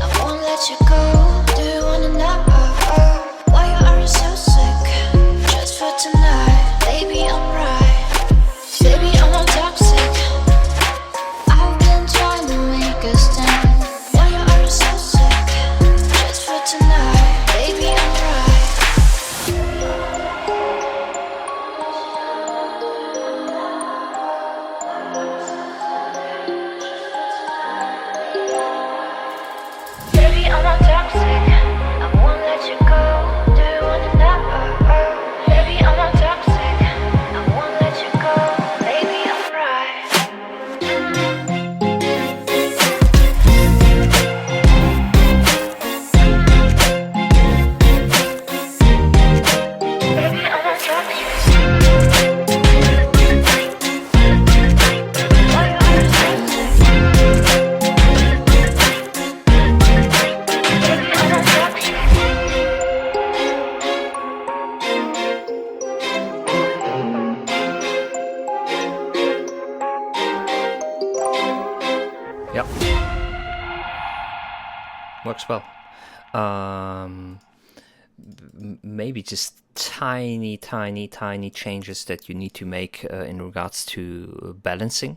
C: I won't let you go. Do you wanna know why you are so sick? Just for tonight, baby, I'm right. Baby, I'm not toxic. I've been trying to make a stand. Why you are so sick? Just for tonight, baby, I'm right. Baby, I'm not toxic. I won't let you go. Do you wanna know? Baby, I'm not toxic. I won't let you go. Baby, I'm right. Baby, I'm not toxic. Why you are so sick? Baby, I'm not toxic.
A: Yep. Works well. Maybe just tiny changes that you need to make in regards to balancing.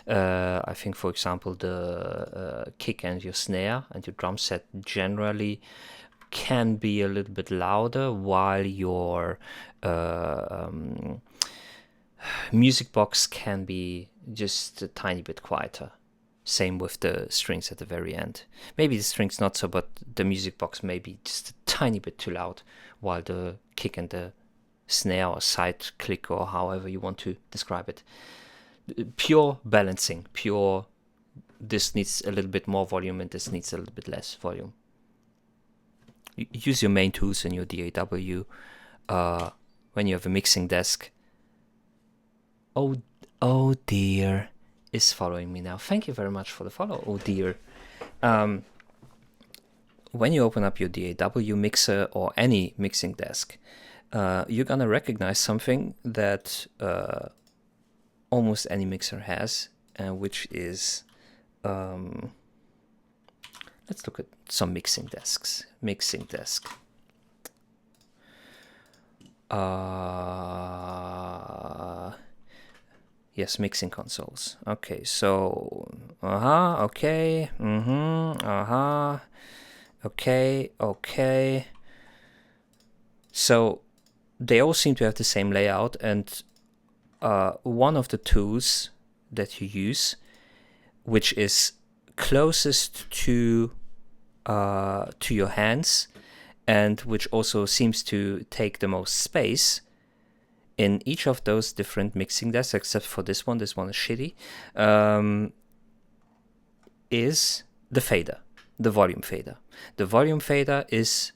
A: I think, for example, the kick and your snare and your drum set generally can be a little bit louder, while your music box can be just a tiny bit quieter. Same with the strings at the very end. Maybe the strings not so, but the music box may be just a tiny bit too loud, while the kick and the snare or side click, or however you want to describe it. Pure balancing, pure this needs a little bit more volume and this needs a little bit less volume. Use your main tools in your DAW when you have a mixing desk. Oh dear, is following me now. Thank you very much for the follow. Oh dear. When you open up your DAW mixer or any mixing desk, you're gonna recognize something that almost any mixer has, which is let's look at some mixing desks. Mixing desk. Yes, mixing consoles. Okay, so okay, okay. So they all seem to have the same layout, and one of the tools that you use, which is closest to your hands, and which also seems to take the most space in each of those different mixing desks, except for this one is shitty, is the fader, the volume fader. The volume fader is,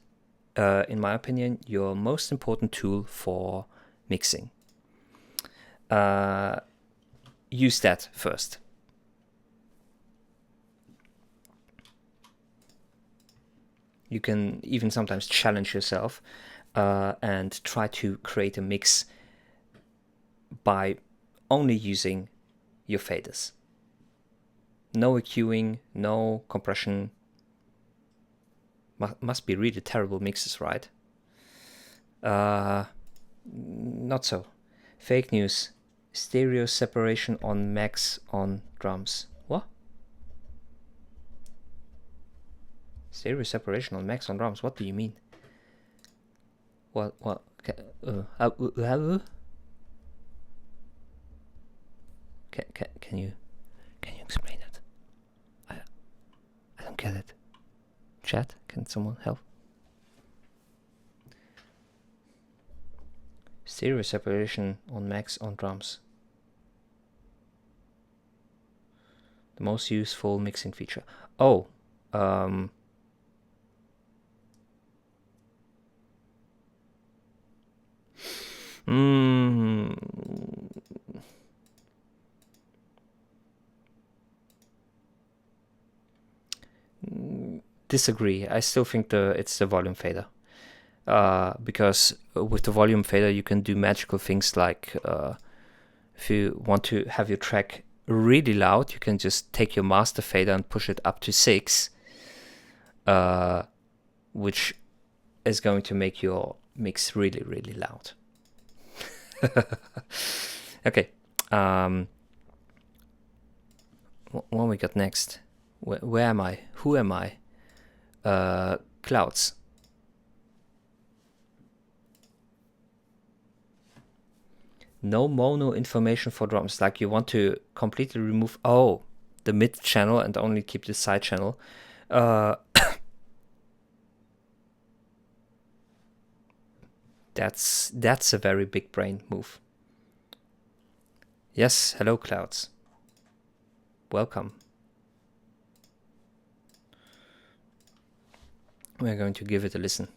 A: in my opinion, your most important tool for mixing. Use that first. You can even sometimes challenge yourself and try to create a mix by only using your faders. No EQing, no compression. Must be really terrible mixes, right? Not so. Fake news. Stereo separation on max on drums. What? Stereo separation on max on drums. What do you mean? What? Can you explain it? I don't get it. Chat, can someone help? Stereo separation on max on drums. The most useful mixing feature. Oh, disagree. I still think it's the volume fader. Because with the volume fader you can do magical things like if you want to have your track really loud, you can just take your master fader and push it up to 6, which is going to make your mix really, really loud. Okay. What we got next? Where am I? Who am I? Clouds. No mono information for drums. Like you want to completely remove the mid channel and only keep the side channel. That's a very big brain move. Yes, hello Clouds. Welcome. We're going to give it a listen.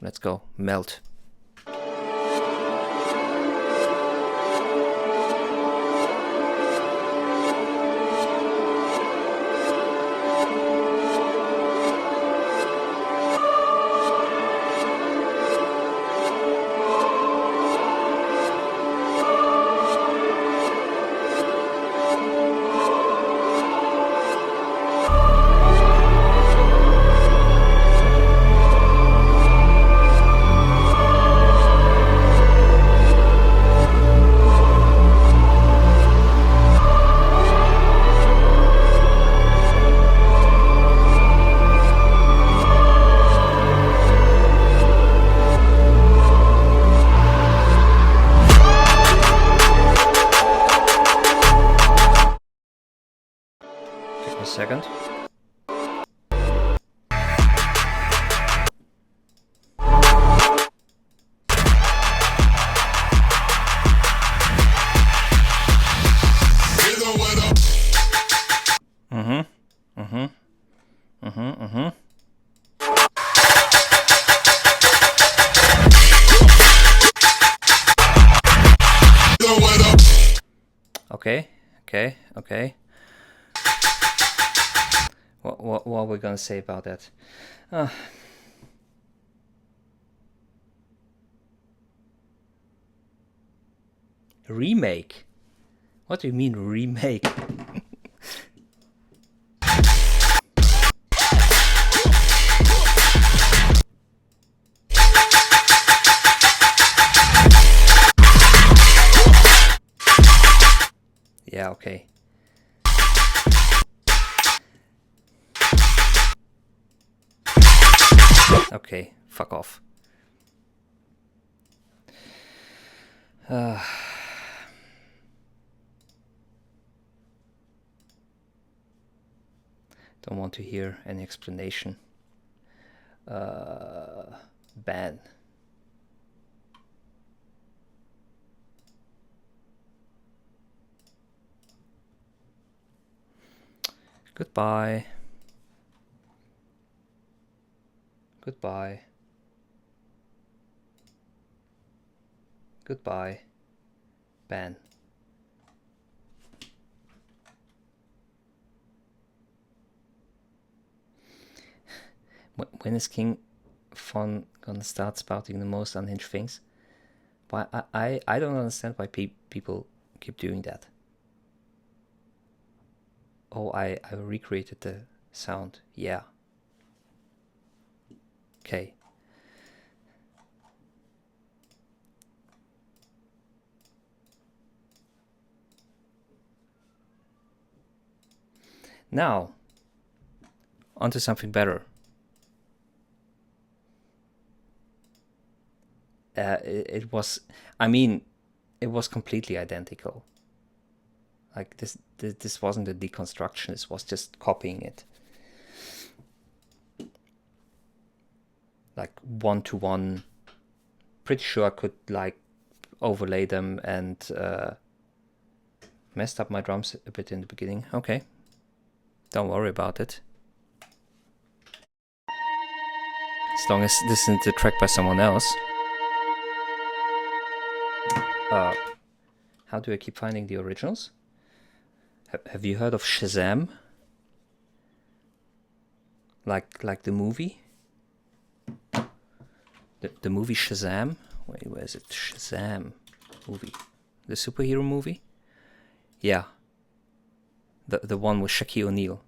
A: Let's go. Melt. Second. Okay. What are we gonna say about that? Remake? What do you mean remake? Okay. Okay, fuck off. Don't want to hear any explanation. Ban. Goodbye. Goodbye. Goodbye. Ban. When is King Von gonna start spouting the most unhinged things? Why I don't understand why people keep doing that. Oh, I recreated the sound. Yeah. Okay. Now, onto something better. It was completely identical. Like this wasn't a deconstruction. This was just copying it, like 1-to-1. Pretty sure I could like overlay them, and messed up my drums a bit in the beginning. Okay, don't worry about it. As long as this isn't a track by someone else. How do I keep finding the originals? Have you heard of Shazam? Like the movie? The movie Shazam? Wait, where is it? Shazam movie. The superhero movie? Yeah. The one with Shaquille O'Neal.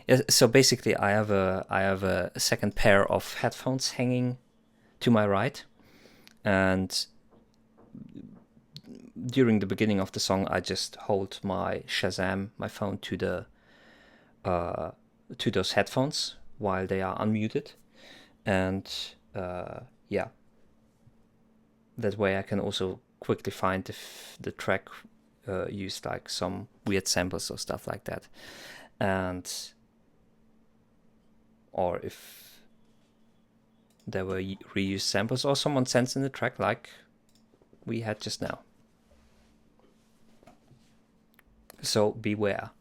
A: Yeah, so basically I have a second pair of headphones hanging to my right, and during the beginning of the song I just hold my phone to the to those headphones while they are unmuted, and yeah, that way I can also quickly find if the track used like some weird samples or stuff like that, and or if there were reused samples or someone sends in the track like we had just now. So beware.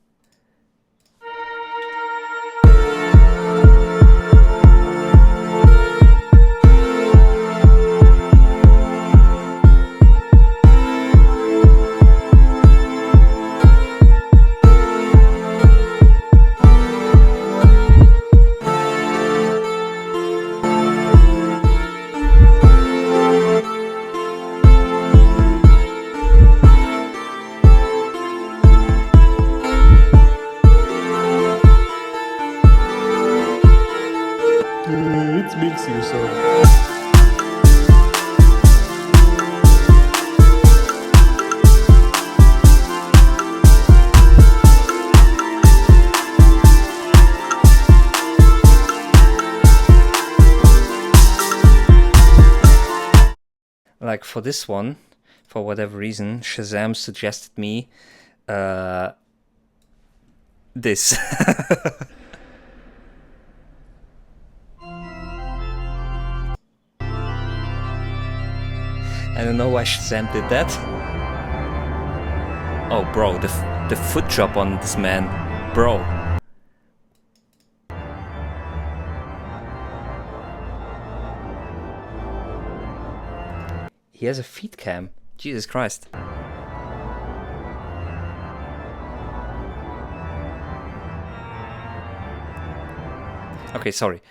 H: It's mixing, so.
A: Like for this one, for whatever reason, Shazam suggested me this. I don't know why Shazam did that. Oh, bro, the foot drop on this man, bro. He has a feet cam. Jesus Christ. Okay, sorry.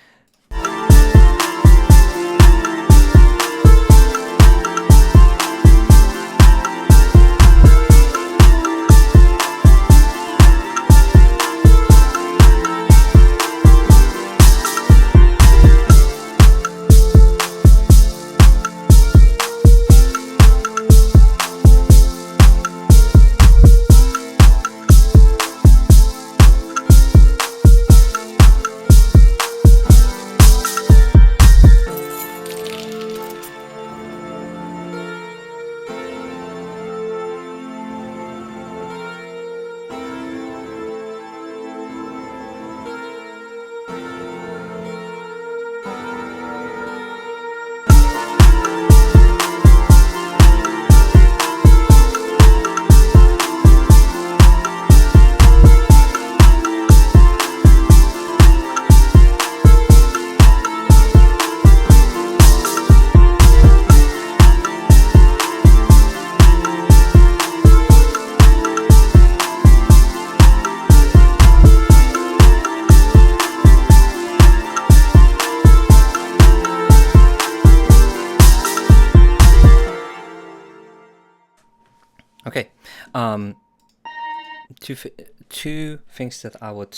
A: two things that I would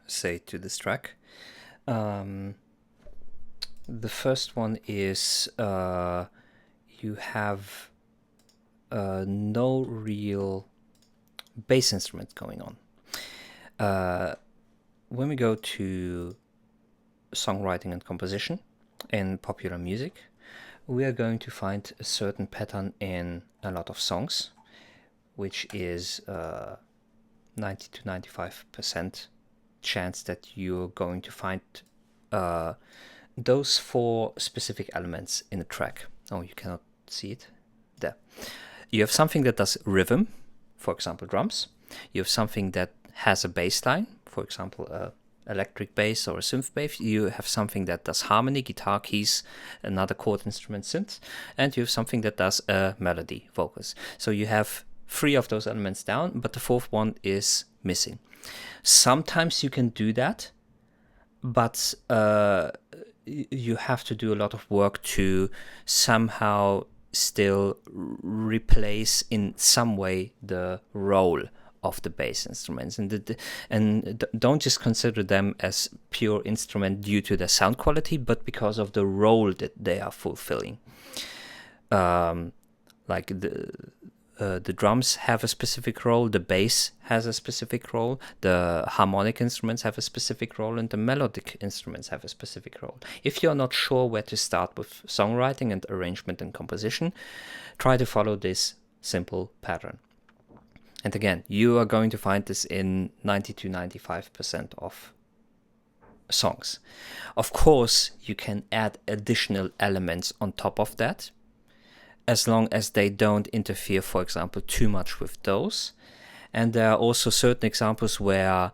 A: say to this track. The first one is you have no real bass instrument going on. When we go to songwriting and composition in popular music, we are going to find a certain pattern in a lot of songs, which is 90 to 95% chance that you're going to find those four specific elements in a track. Oh, you cannot see it there. You have something that does rhythm, for example drums. You have something that has a bass line, for example a electric bass or a synth bass. You have something that does harmony, guitar, keys, another chord instrument, synth, and you have something that does a melody, vocals. So you have three of those elements down, but the fourth one is missing. Sometimes you can do that, but you have to do a lot of work to somehow still replace in some way the role of the bass instruments, and don't just consider them as pure instrument due to their sound quality, but because of the role that they are fulfilling. Like the drums have a specific role, the bass has a specific role, the harmonic instruments have a specific role, and the melodic instruments have a specific role. If you're not sure where to start with songwriting and arrangement and composition, try to follow this simple pattern. And again, you are going to find this in 90 to 95% of songs. Of course, you can add additional elements on top of that, as long as they don't interfere, for example, too much with those. And there are also certain examples where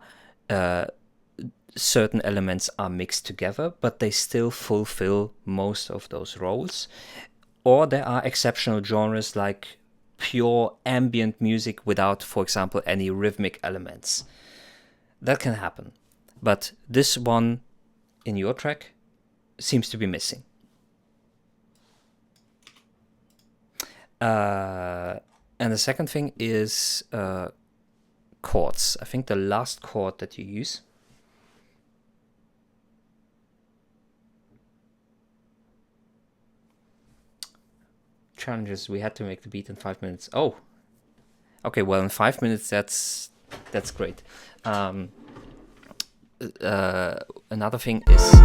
A: certain elements are mixed together, but they still fulfill most of those roles. Or there are exceptional genres like pure ambient music without, for example, any rhythmic elements. That can happen. But this one in your track seems to be missing. And the second thing is chords. I think the last chord that you use challenges. We had to make the beat in 5 minutes. Oh, okay. Well, in 5 minutes, that's great. Another thing is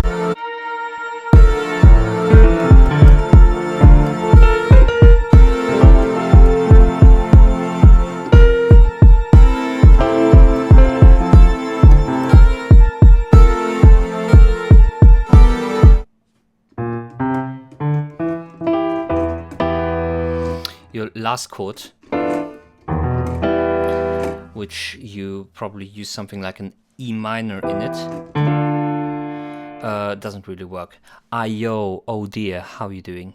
A: your last chord, which you probably use something like an E minor in it, doesn't really work. Ayo, oh dear, how are you doing?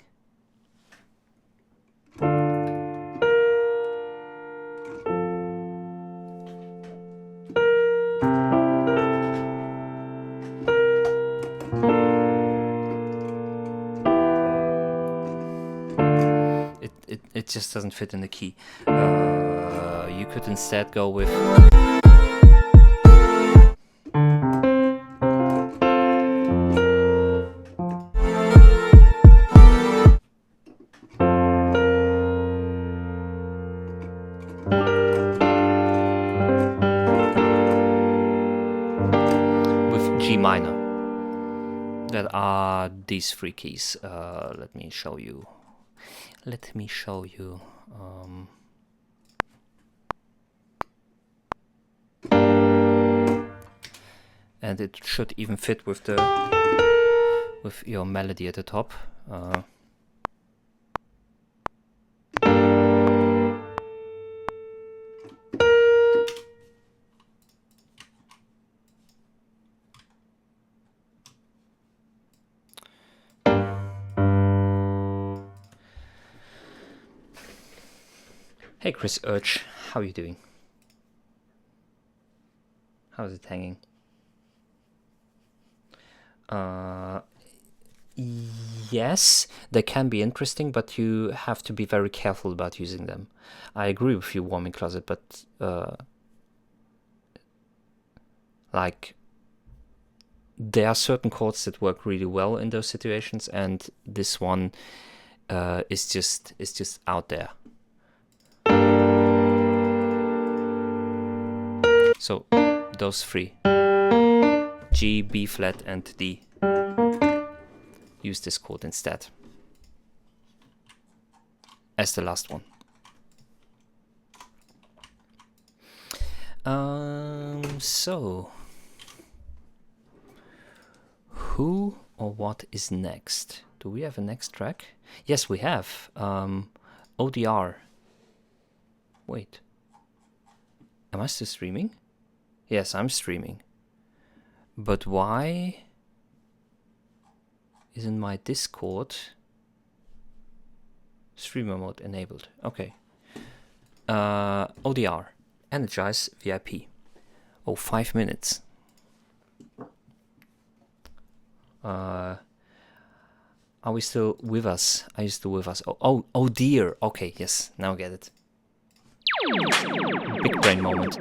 A: It just doesn't fit in the key. You could instead go with G minor. That are these three keys. Let me show you. And it should even fit with your melody at the top. Hey Chris Urch, how are you doing? How's it hanging? Yes, they can be interesting, but you have to be very careful about using them. I agree with you, warming closet, but like there are certain chords that work really well in those situations, and this one is just out there. So those three: G, B flat, and D. Use this chord instead as the last one. So who or what is next? Do we have a next track? Yes, we have. ODR. Wait. Am I still streaming? Yes, I'm streaming. But why isn't my Discord streamer mode enabled? Okay. ODR. Energize VIP. Oh, 5 minutes. Are we still with us? Are you still with us? Oh dear. Okay, yes, now I get it. Big brain moment.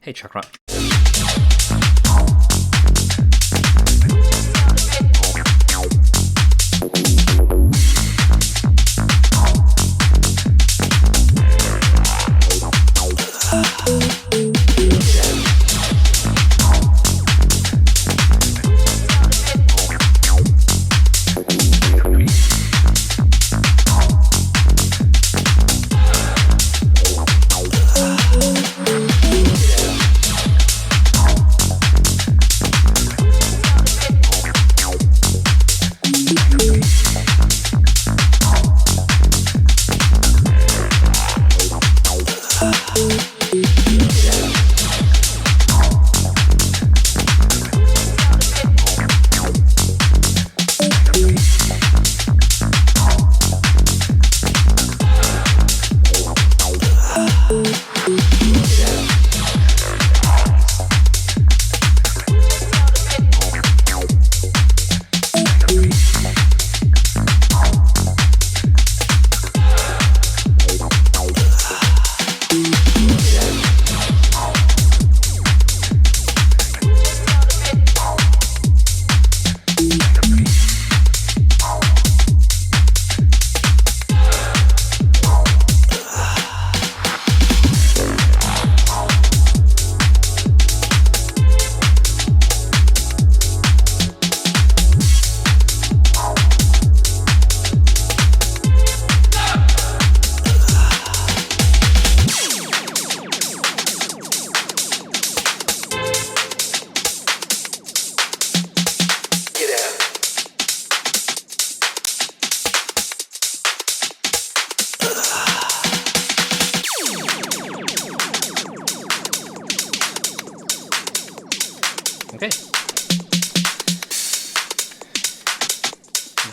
A: Hey, Chakra.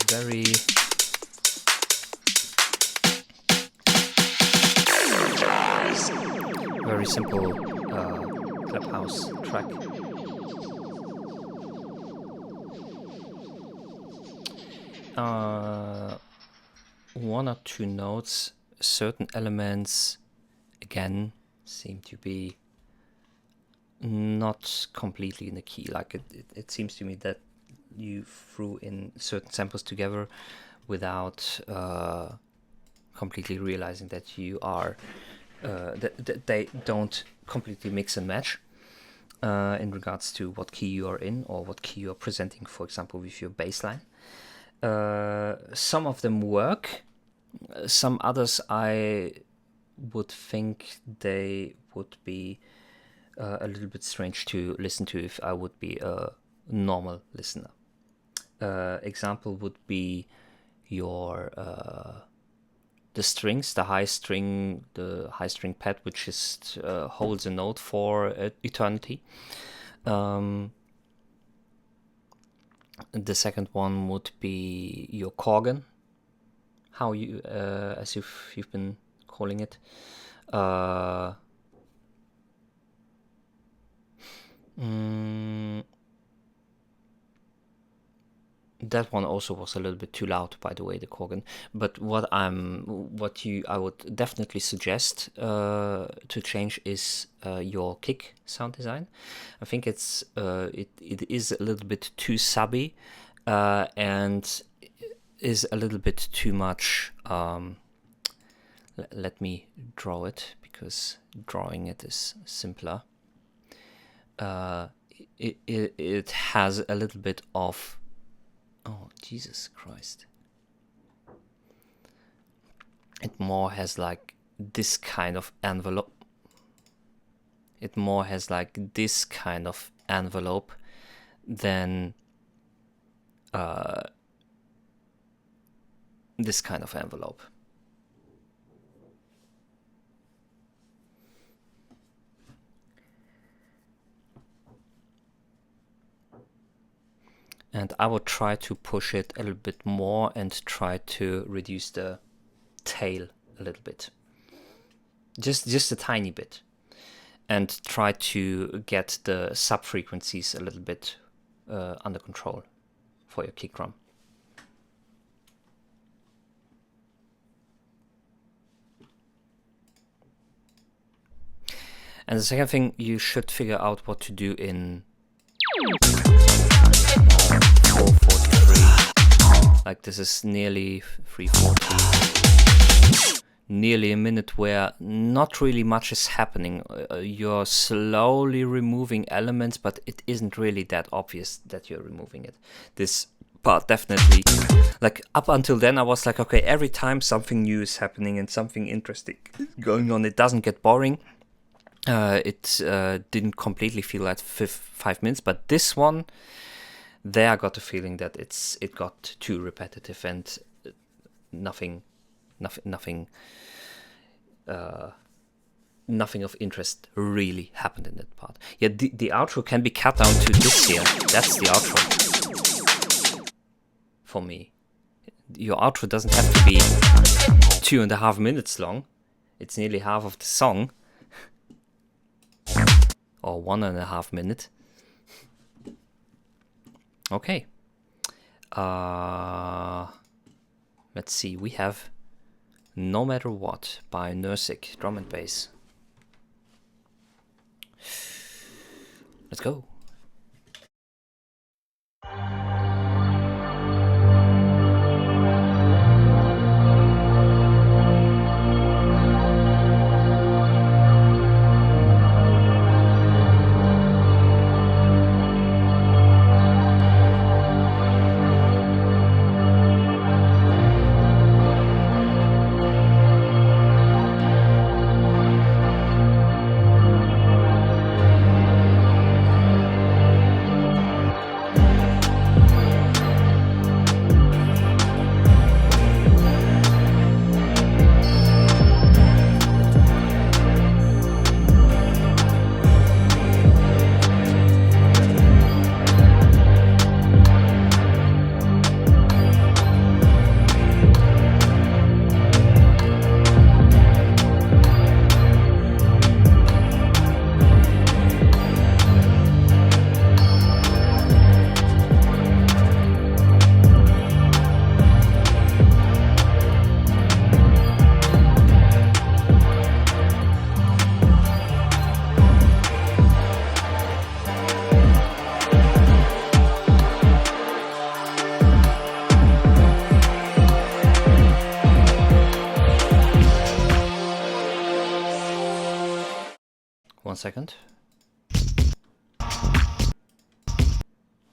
A: very very simple Clubhouse track. One or two notes, certain elements again seem to be not completely in the key. Like it seems to me that you threw in certain samples together without completely realizing that you are that they don't completely mix and match in regards to what key you are in or what key you are presenting, for example, with your bass line. Some of them work, some others I would think they would be a little bit strange to listen to if I would be a normal listener. Example would be your the strings, the high string pad, which is holds a note for eternity. The second one would be your Korgan, how you as you've been calling it. That one also was a little bit too loud, by the way, the Korgan. But I would definitely suggest to change is your kick sound design. I think it is a little bit too subby and is a little bit too much. Let me draw it, because drawing it is simpler. It has a little bit of, oh Jesus Christ, it more has like this kind of envelope. It more has like this kind of envelope than this kind of envelope. And I would try to push it a little bit more and try to reduce the tail a little bit. Just a tiny bit. And try to get the sub-frequencies a little bit under control for your kick drum. And the second thing, you should figure out what to do in 4:43. Like this is nearly 3:40. Nearly a minute where not really much is happening. You're slowly removing elements, but it isn't really that obvious that you're removing it. This part definitely, like up until then I was like, okay, every time something new is happening and something interesting going on, it doesn't get boring. It didn't completely feel like 5 minutes, but this one, there I got the feeling that it got too repetitive and nothing of interest really happened in that part. Yeah, the outro can be cut down to this here. That's the outro for me. Your outro doesn't have to be 2.5 minutes long. It's nearly half of the song. Or 1.5 minutes. Okay. Let's see. We have No Matter What by Nursik, drum and bass. Let's go. second.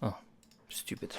A: Oh, stupid.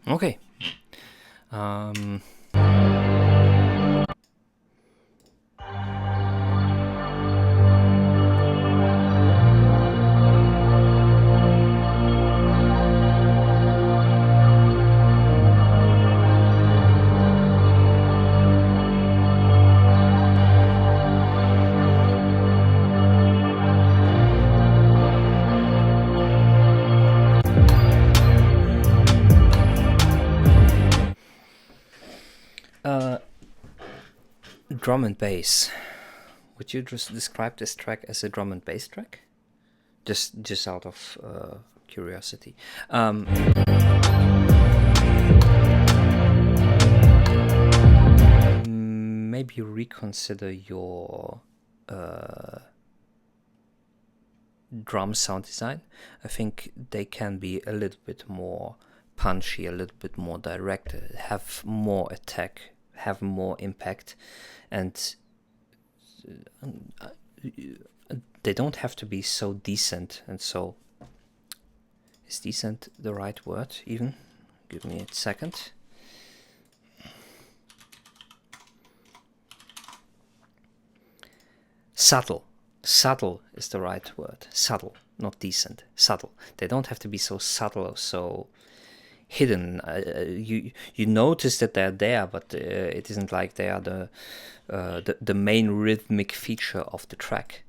A: Okay. Drum and bass. Would you just describe this track as a drum and bass track? Just out of curiosity. Maybe reconsider your drum sound design. I think they can be a little bit more punchy, a little bit more direct, have more attack, have more impact, and they don't have to be so decent. And so, is decent the right word even? Give me a second. Subtle is the right word. Subtle, not decent. Subtle. They don't have to be so subtle or so hidden. You notice that they're there, but it isn't like they are the main rhythmic feature of the track.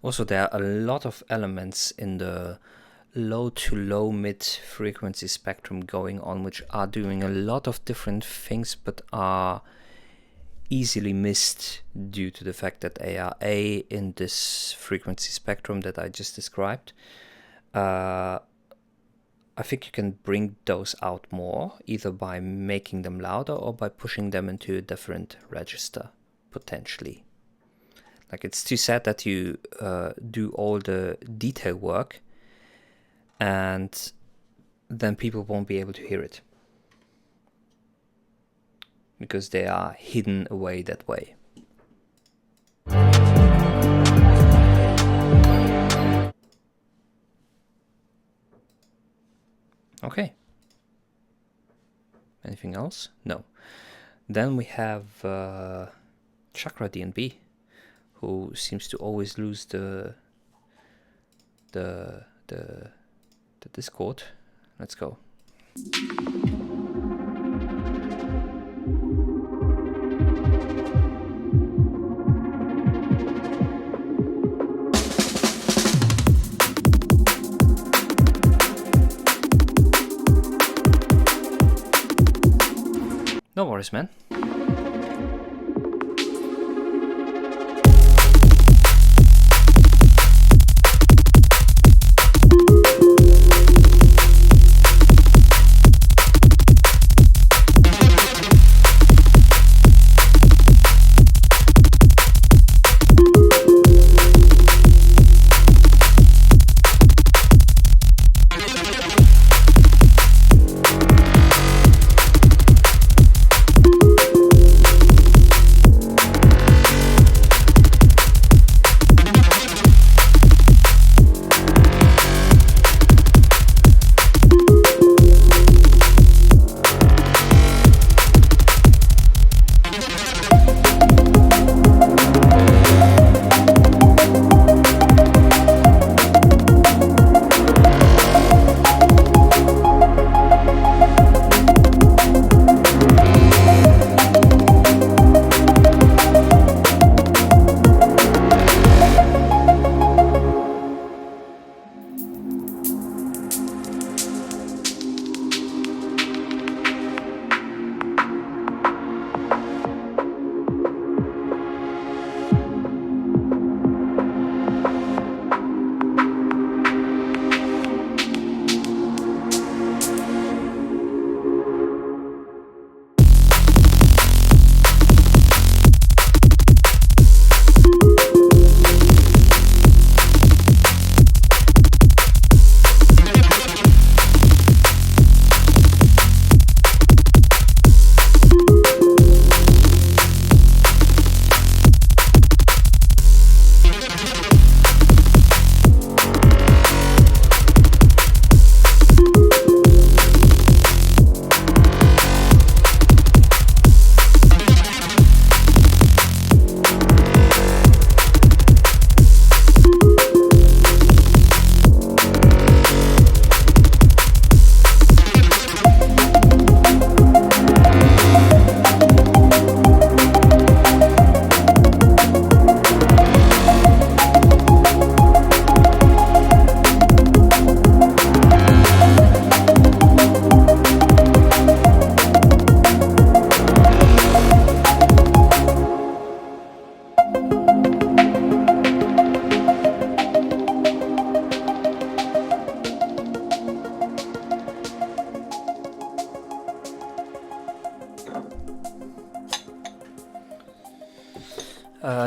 A: Also, there are a lot of elements in the low to low mid frequency spectrum going on, which are doing a lot of different things, but are easily missed due to the fact that they are in this frequency spectrum that I just described. I think you can bring those out more, either by making them louder or by pushing them into a different register, potentially. Like, it's too sad that you do all the detail work and then people won't be able to hear it because they are hidden away that way. Okay. Anything else? No. Then we have Chakra DNB, who seems to always lose the Discord. Let's go. No worries, man.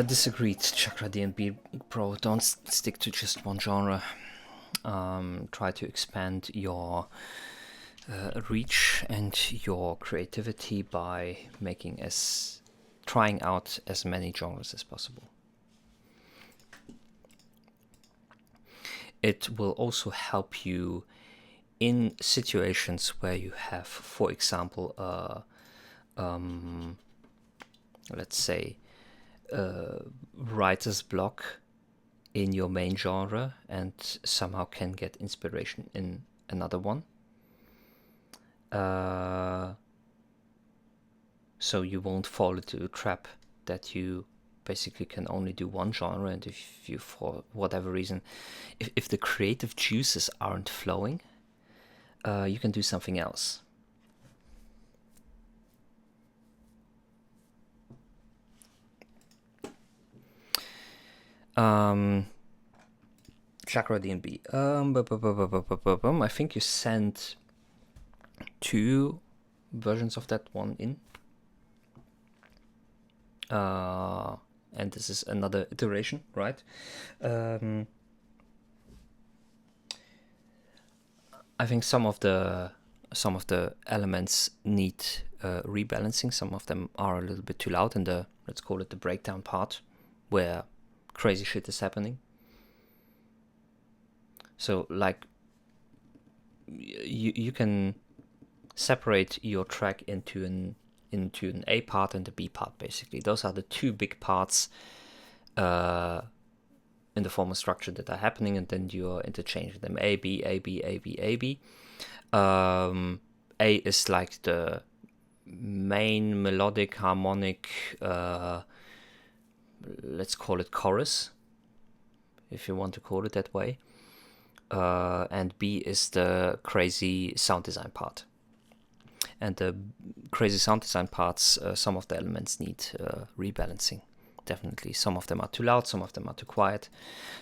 A: Disagreed, Chakra DNB Pro. Don't stick to just one genre. Try to expand your reach and your creativity by trying out as many genres as possible. It will also help you in situations where you have, for example, let's say, writer's block in your main genre and somehow can get inspiration in another one. So you won't fall into the trap that you basically can only do one genre, and if you, for whatever reason, if the creative juices aren't flowing, you can do something else. Chakra DNB. I think you sent 2 versions of that one in. And this is another iteration, right? I think some of the elements need rebalancing. Some of them are a little bit too loud in the, let's call it the breakdown part, where crazy shit is happening. So like you can separate your track into an A part and a B part, basically. Those are the 2 big parts in the formal structure that are happening, and then you're interchanging them. A, B, A, B, A, B, A, B. A is like the main melodic, harmonic, let's call it chorus, if you want to call it that way. And B is the crazy sound design part. And the crazy sound design parts, some of the elements need rebalancing, definitely. Some of them are too loud, some of them are too quiet,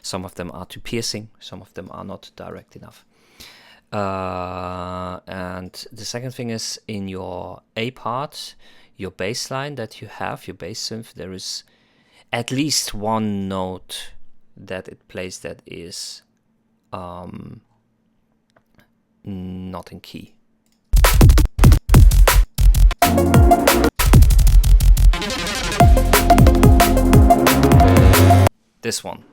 A: some of them are too piercing, some of them are not direct enough. And the second thing is, in your A part, your bass line that you have, your bass synth, there is at least one note that it plays that is not in key. This one.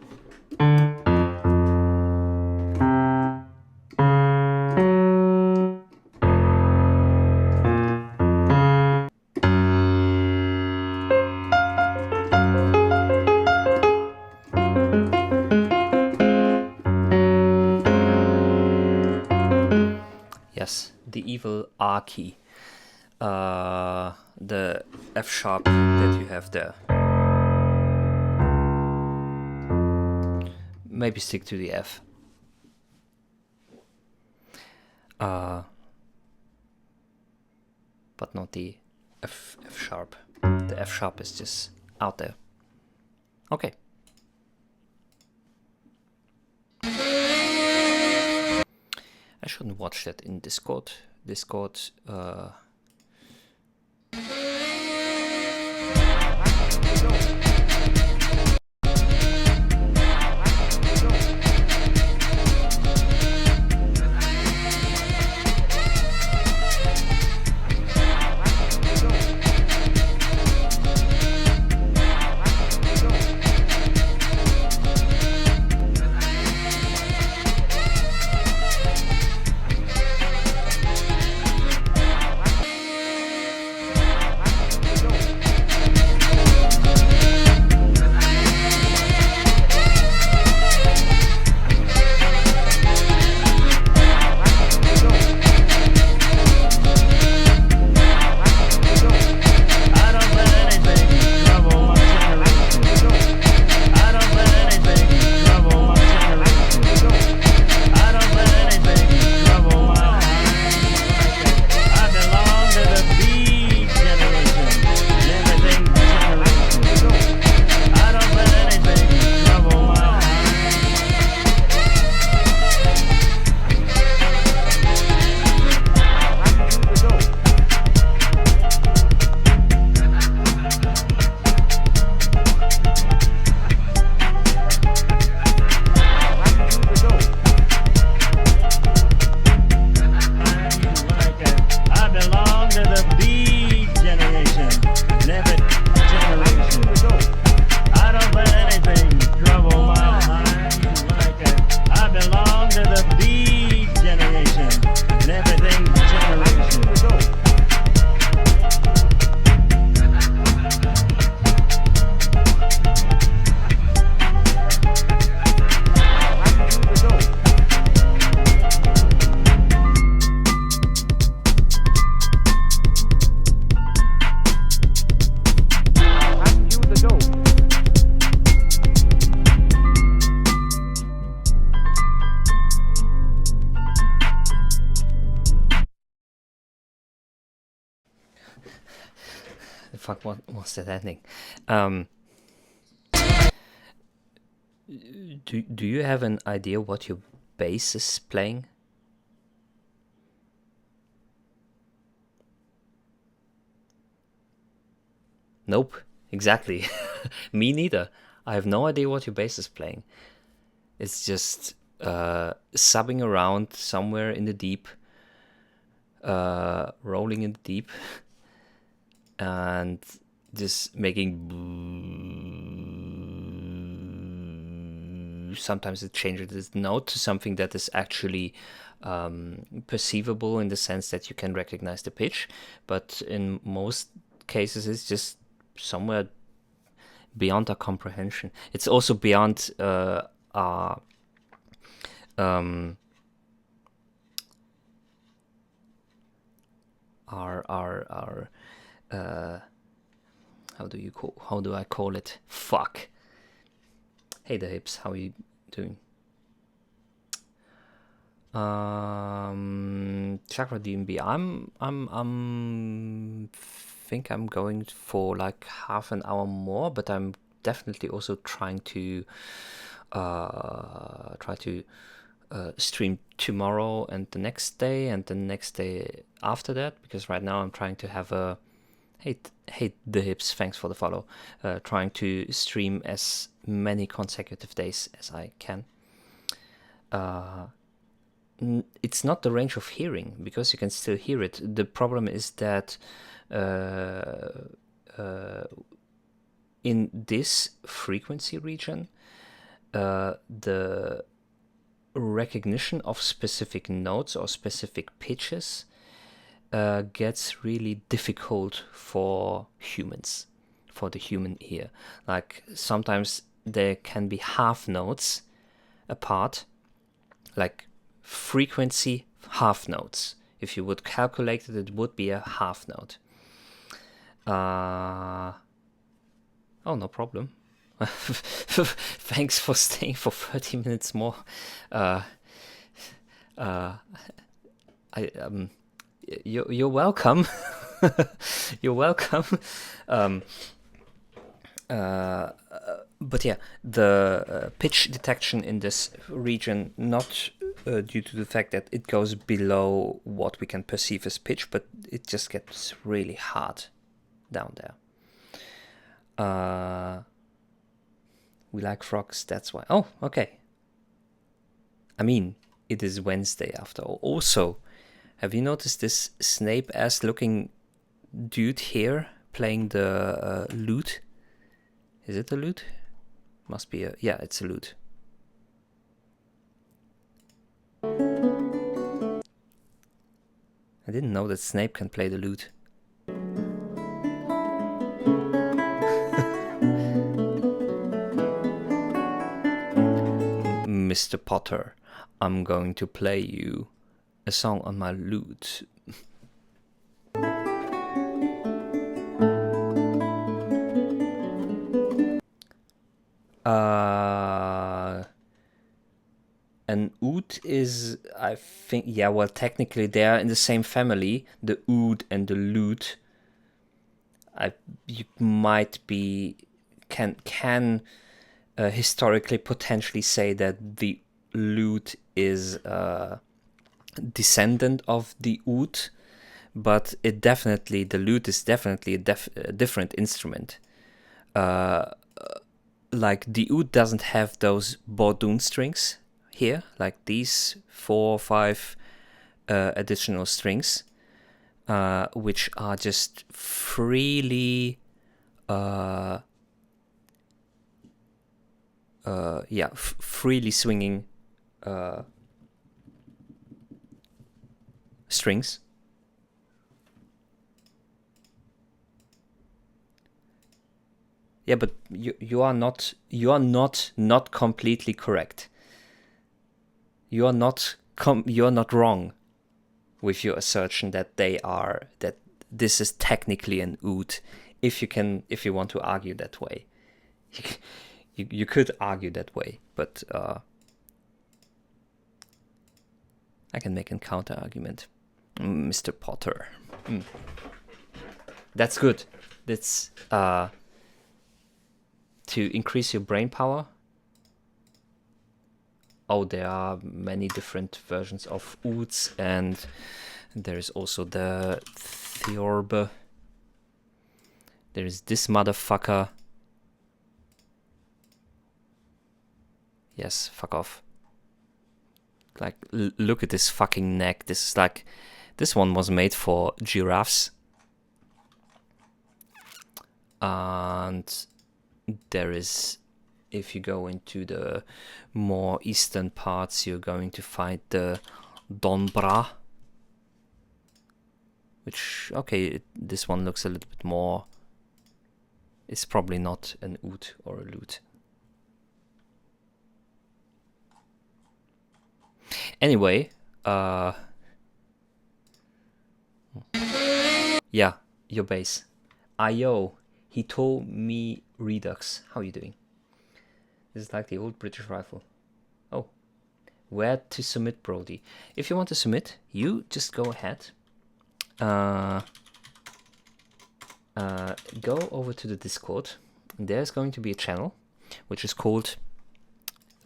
A: Yes, the evil R key. The F sharp that you have there. Maybe stick to the F. But not the F sharp. The F sharp is just out there. Okay. I shouldn't watch that in Discord. fuck, what was that ending? Do you have an idea what your bass is playing? Nope, exactly. Me neither. I have no idea what your bass is playing. It's just subbing around somewhere in the deep, rolling in the deep, and just making. Sometimes it changes its note to something that is actually perceivable in the sense that you can recognize the pitch, but in most cases it's just somewhere beyond our comprehension. It's also beyond our how do I call it? Fuck. Hey the hips, how are you doing? Chakra DMB. I'm think I'm going for like half an hour more, but I'm definitely also trying to stream tomorrow and the next day and the next day after that, because right now I'm trying to have a hate the hips, thanks for the follow, trying to stream as many consecutive days as I can. It's not the range of hearing, because you can still hear it. The problem is that in this frequency region, the recognition of specific notes or specific pitches gets really difficult for humans, for the human ear. Like sometimes there can be half notes apart, like frequency half notes. If you would calculate it, it would be a half note. Oh, no problem. Thanks for staying for 30 minutes more. You're welcome. You're welcome. But yeah, the pitch detection in this region, not due to the fact that it goes below what we can perceive as pitch, but it just gets really hard down there. We like frogs, that's why. Oh, okay. I mean, it is Wednesday after all. Also, have you noticed this Snape-ass looking dude here playing the lute? Is it a lute? Must be a... yeah, it's a lute. I didn't know that Snape can play the lute. Mr. Potter, I'm going to play you a song on my lute. An oud is, I think, yeah, well, technically they are in the same family, the oud and the lute. You might be, can historically potentially say that the lute is a descendant of the oud, but the lute is definitely a different instrument. Like the oud doesn't have those bourdon strings here, like these 4 or 5 additional strings, which are just freely freely swinging strings. Yeah, but you are not completely correct. You are not wrong with your assertion that that this is technically an oud. If you want to argue that way, you could argue that way, but I can make a counter argument, Mr. Potter. That's good. That's to increase your brain power. Oh, there are many different versions of Oots, and there is also the Theorbe. There is this motherfucker. Yes, fuck off. Like, look at this fucking neck. This is like, this one was made for giraffes. And there is, if you go into the more eastern parts, you're going to find the Donbra. Which, okay, this one looks a little bit more... It's probably not an oot or a lute. Anyway, yeah, your base. Ayo, he told me Redux. How are you doing? This is like the old British rifle. Oh, where to submit, Brody? If you want to submit, you just go ahead. Go over to the Discord. There's going to be a channel which is called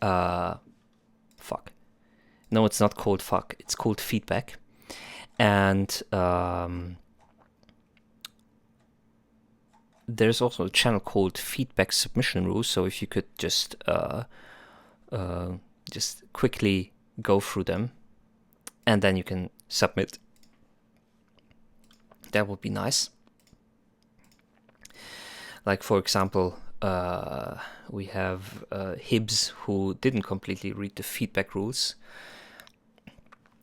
A: fuck. No, it's not called fuck. It's called feedback. And there's also a channel called feedback submission rules. So if you could just quickly go through them, and then you can submit. That would be nice. Like, for example, we have Hibbs, who didn't completely read the feedback rules,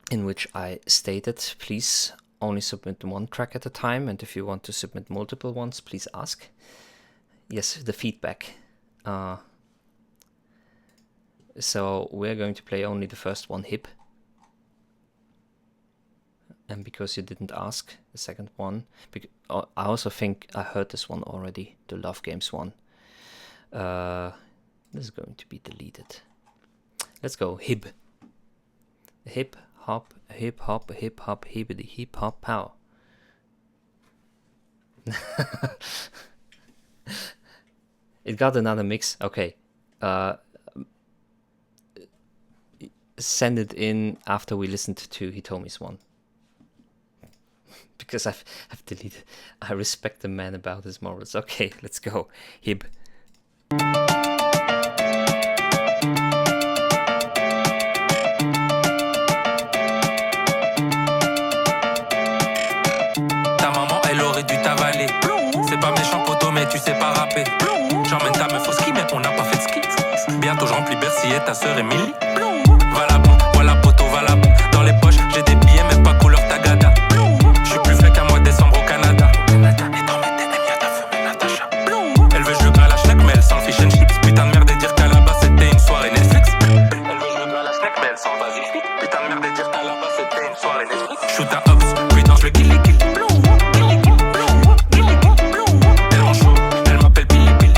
A: in which I stated, please only submit one track at a time, and if you want to submit multiple ones, please ask. Yes, the feedback. So we're going to play only the first one, Hib. And because you didn't ask, the second one. I also think I heard this one already, the Love Games one. This is going to be deleted. Let's go, Hib. Hip hop, hip hop, hip hop, hibbity hip hop pow. It got another mix. Okay. Send it in after we listened to Hitomi's one. Because I've deleted. I respect the man about his morals. Okay, let's go. Hib.
I: Ta maman, elle aurait dû t'avaler. C'est pas méchant, poteau, mais tu sais pas rapper. J'emmène ta meuf au ski, mais on n'a pas fait de ski. Bientôt, je remplis Bercy et ta sœur Émilie. Va là-bas, voilà, poteau, va là-bas. Dans les poches, j'ai des billets, mais pas couleur Tagada. Je suis plus frais qu'à mois de décembre au Canada. Et dans mes DM, y'a ta femme et Natacha. Elle veut jouer à la schneck, mais elle sent le fish and chips. Putain de merde, et dire qu'à la base c'était une soirée Netflix. Elle veut jouer à la schneck, mais elle sent le basic. Putain de merde, et dire qu'à la base c'était une soirée Netflix. Shoot à Hobbs, puis danse le gilly kill. Tellement chaud, elle m'appelle Billy Billy.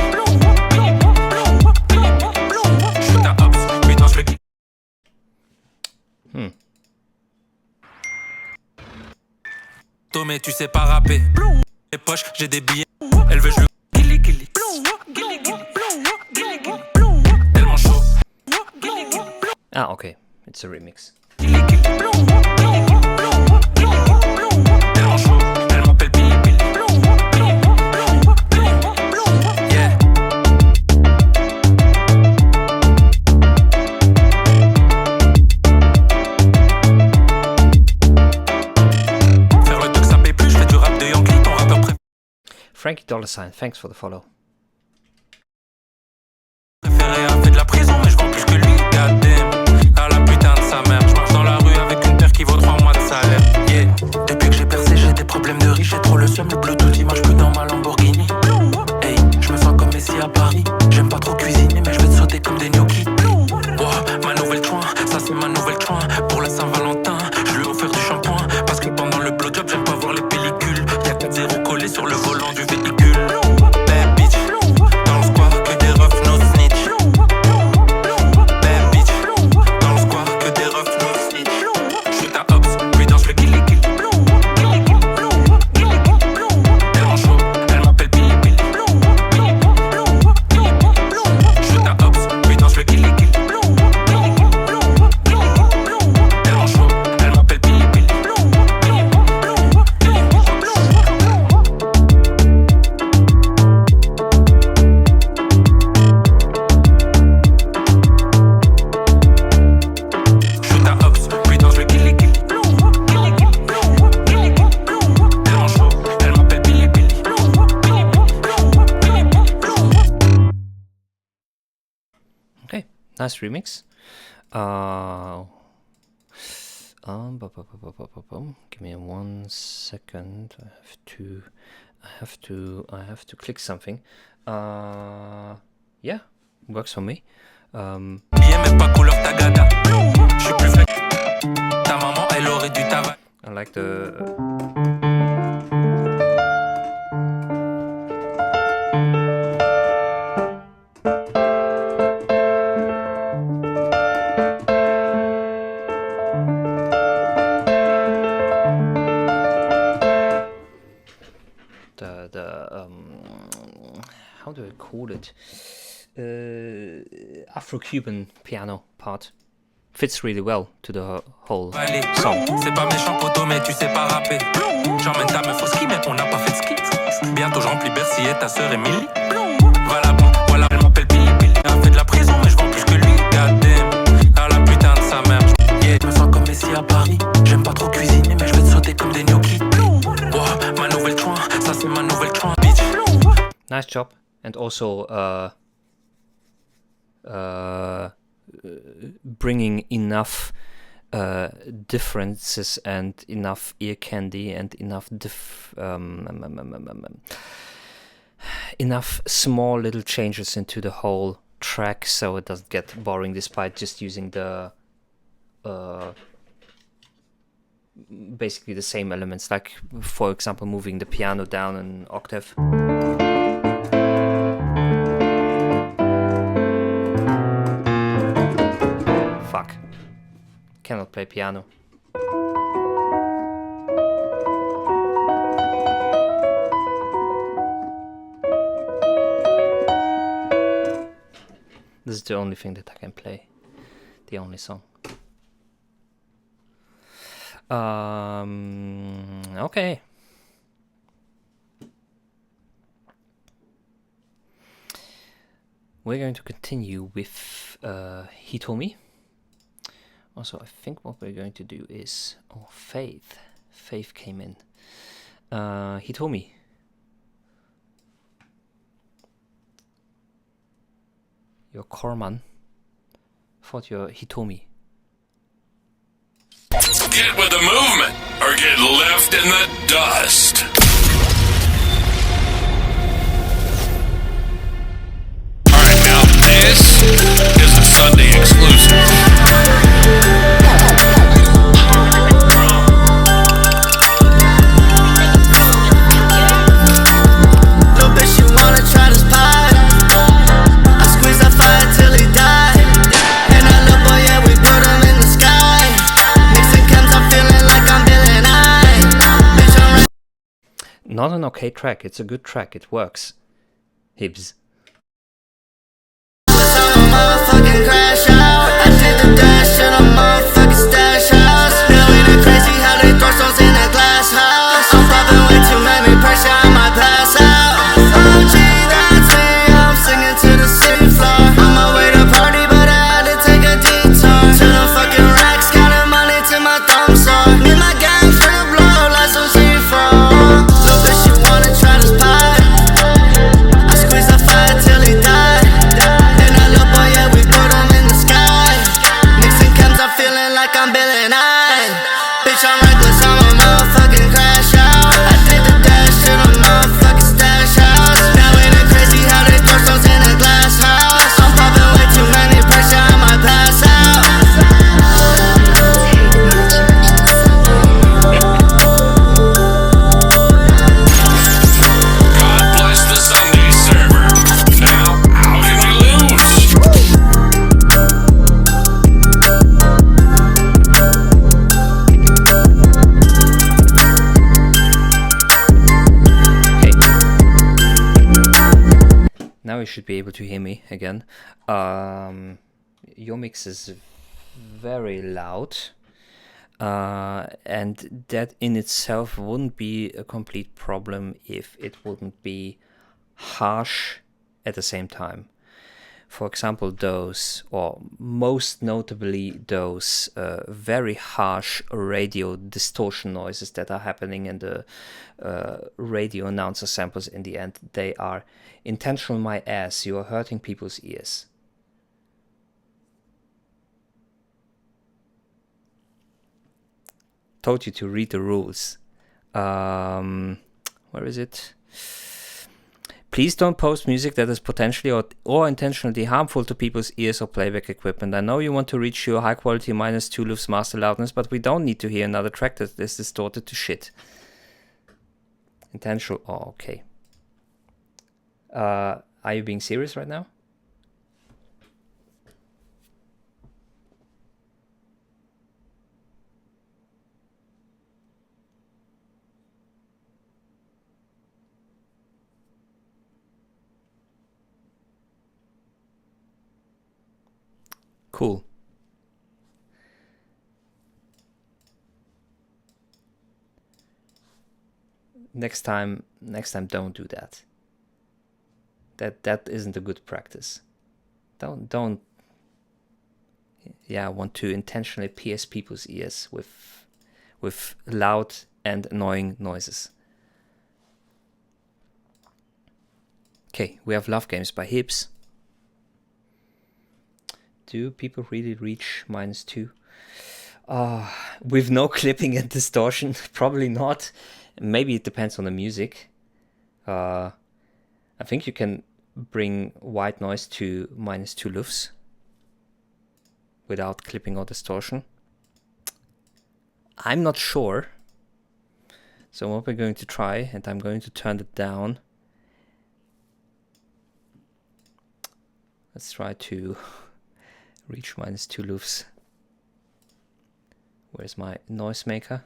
I: Shoot à Hobbs, puis danse le gilly. Mais tu sais pas rapper. Les poches, j'ai des billets. Elle veut jouer. Gilly gilly. Tellement chaud.
A: Ah, okay. It's a remix.
I: Tellement chaud. Elle m'appelle Billy Billy. Yeah.
A: Frankie $, thanks for the follow.
I: Préféré a fait de la prison, mais je vends plus que lui. Goddamn, à la putain de sa mère. Je marche dans la rue avec une paire qui vaut 3 mois de salaire. Yeah. Depuis que j'ai percé, j'ai des problèmes de riche. J'ai trop le seum, le Bluetooth, il marche plus dans ma Lamborghini. Hey, je me sens comme Messi à Paris. J'aime pas trop cuisiner, mais je vais te sauter comme des gnocchis. Wow, ma nouvelle joint, ça c'est ma nouvelle joint. Pour la Saint-Valentin, je lui ai offert du shampoing. Parce que pendant le blowjob, j'aime pas voir les pellicules. Y'a 4-0 collé sur le volant du véhicule. Bad bitch, dans le square, que des refs, no snitch. Bad bitch, dans le square, que des refs, no snitch. Shoot à Hobbs, puis danse le gilly kill. Tellement chaud, elle m'appelle Billy.
A: nice remix. Give me 1 second. I have to click something. Yeah, works for me. I like how do I call it? Afro-Cuban piano part. Fits really well to the whole song.
I: C'est pas méchant poto mais tu sais pas rapper. J'emmène ta meuf au ski mais on n'a pas fait de ski. Bientôt je remplis Bercy et ta sœur Emily. Voilà bon, voilà elle m'appelle Billy. Elle a fait de la prison mais je vends plus que lui. Goddamn, à la putain de sa mère. Yeah, je me sens comme Messi à Paris. J'aime pas trop cuisiner mais je vais te sauter comme des gnocchis. Wow, ma nouvelle choix, ça c'est ma nouvelle choix, bitch.
A: Nice job. And also bringing enough differences and enough ear candy and enough enough small little changes into the whole track, so it doesn't get boring despite just using the basically the same elements, like for example moving the piano down an octave. Fuck. Cannot play piano. This is the only thing that I can play. The only song. Okay. We're going to continue with Hitomi. Also, I think what we're going to do is... Oh, Faith. Faith came in. Hitomi. You're Corman. Thought you're Hitomi.
J: Get with the movement, or get left in the dust. Alright, now this is a Sunday exclusive.
K: Little bitch, you wanna try this pie? I squeeze that fire till he die. And that little boy, yeah, we put him in the sky. Mixing chems, I'm feeling like I'm Bill and I. Bitch, I'm
A: Not an okay track, it's a good track, it works. Hibbs.
K: motherfucking crash out. I did the dash in a motherfucking stash house. Now ain't it crazy how they throw stones in a glass house? I'm popping way too many pressure, I might pass out. Oh gee, that's me, I'm singing to the city floor. On my way to party, but I had to take a detour. To the fucking racks, counting money till my thumb sore. Me and my gang finna blow like some C4. Little bitch, you wanna try this pie? I squeeze that fire till he die. And that little boy, yeah, we put him in the sky. Mixing chems, I'm feeling like I'm Bill and I. Bitch, I'm reckless, I'm a motherfucking crash out. I did the dash in a motherfucking stash house. Now ain't it crazy how they throw stones in a glass house? I'm popping way too many pressure, I might pass out.
J: God bless the Sunday server. Now, how can you lose?
A: Now you should be able to hear me again. Your mix is very loud, and that in itself wouldn't be a complete problem if it wouldn't be harsh at the same time. For example, those, or most notably those very harsh radio distortion noises that are happening in the radio announcer samples in the end, they are intentional my ass. You are hurting people's ears. told you to read the rules. Where is it? Please don't post music that is potentially or intentionally harmful to people's ears or playback equipment. I know you want to reach your high quality -2 loops master loudness, but we don't need to hear another track that is distorted to shit. Intentional. Oh, okay. Are you being serious right now? Cool. Next time don't do that. That isn't a good practice. Don't want to intentionally pierce people's ears with loud and annoying noises. Okay, we have Love Games by Hibbs. Do people really reach -2? With no clipping and distortion? Probably not. Maybe it depends on the music. I think you can bring white noise to -2 lufs without clipping or distortion. I'm not sure. So what we're going to try, and I'm going to turn it down. Let's try to reach -2 lufs. Where's my noise maker?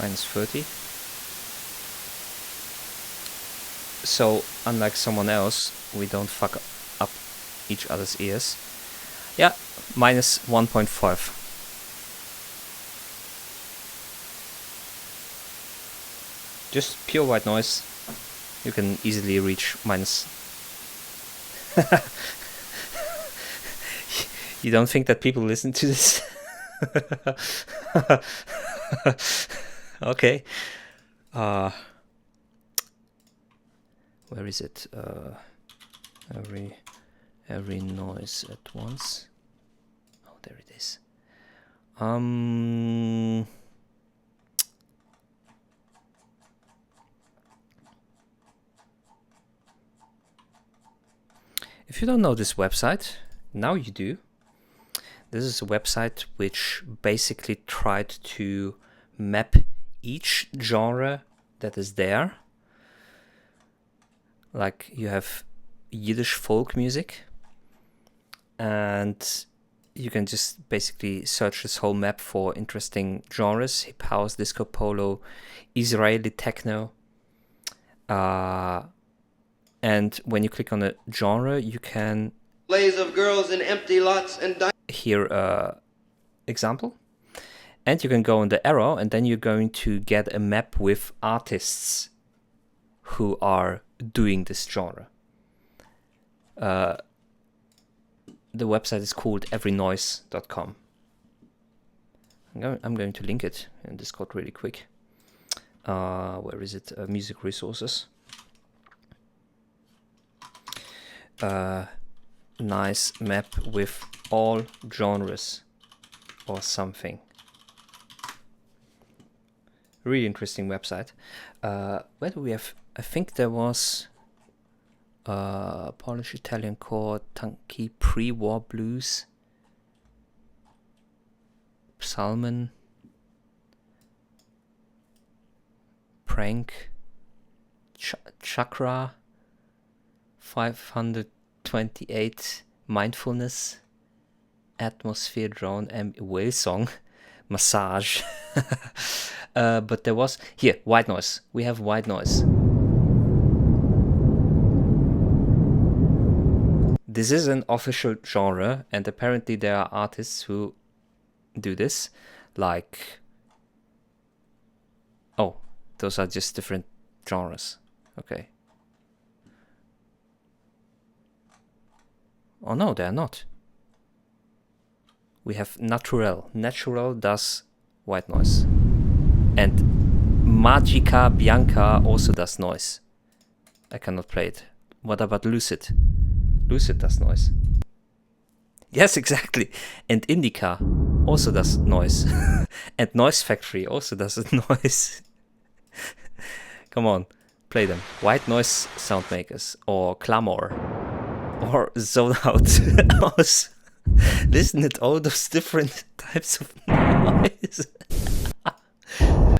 A: -30. So unlike someone else, we don't fuck up each other's ears. Yeah, -1.5. Just pure white noise. You can easily reach minus. You don't think that people listen to this? Okay. Where is it? Every noise at once. Oh, there it is. If you don't know this website, now you do. This is a website which basically tried to map each genre that is there. Like you have Yiddish folk music, and you can just basically search this whole map for interesting genres: hip house, disco polo, Israeli techno. And when you click on a genre, you can
L: Blaze of girls in empty lots and
A: hear example, and you can go on the arrow, and then you're going to get a map with artists who are doing this genre. The website is called everynoise.com. I'm going to link it in Discord really quick. Where is it? Music resources. Nice map with all genres or something. Really interesting website. Where do we have? I think there was Polish Italian core, Tanki pre-war blues, Psalmen, Prank, Chakra, 528, Mindfulness, Atmosphere Drone, and Whale Song, Massage. But there was here white noise. We have white noise. This is an official genre, and apparently there are artists who do this. Like, oh, those are just different genres. Okay. Oh no, they are not. We have natural. Natural does white noise. And Magica Bianca also does noise. I cannot play it. What about Lucid? Lucid does noise. Yes, exactly. And Indica also does noise. And Noise Factory also does noise. Come on, play them. White noise sound makers, or Clamor, or Zone Out. Listen at all those different types of noise.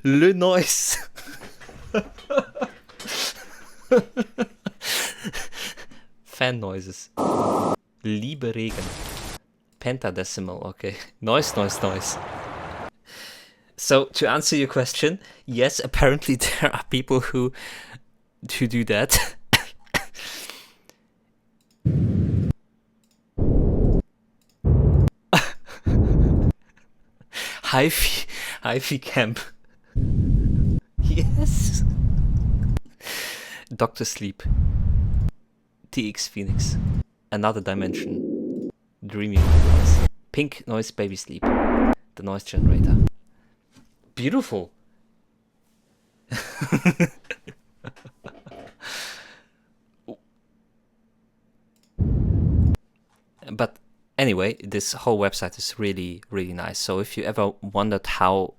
A: Le noise. Fan noises. Liebe Regen. Pentadecimal, okay. Noise, noise, noise. So, to answer your question, yes, apparently there are people who do that. Hi-Fi Camp. Yes. Dr. Sleep. TX Phoenix. Another dimension. Dreamy noise. Pink Noise Baby Sleep. The noise generator. Beautiful. But anyway, this whole website is really, really nice. So if you ever wondered how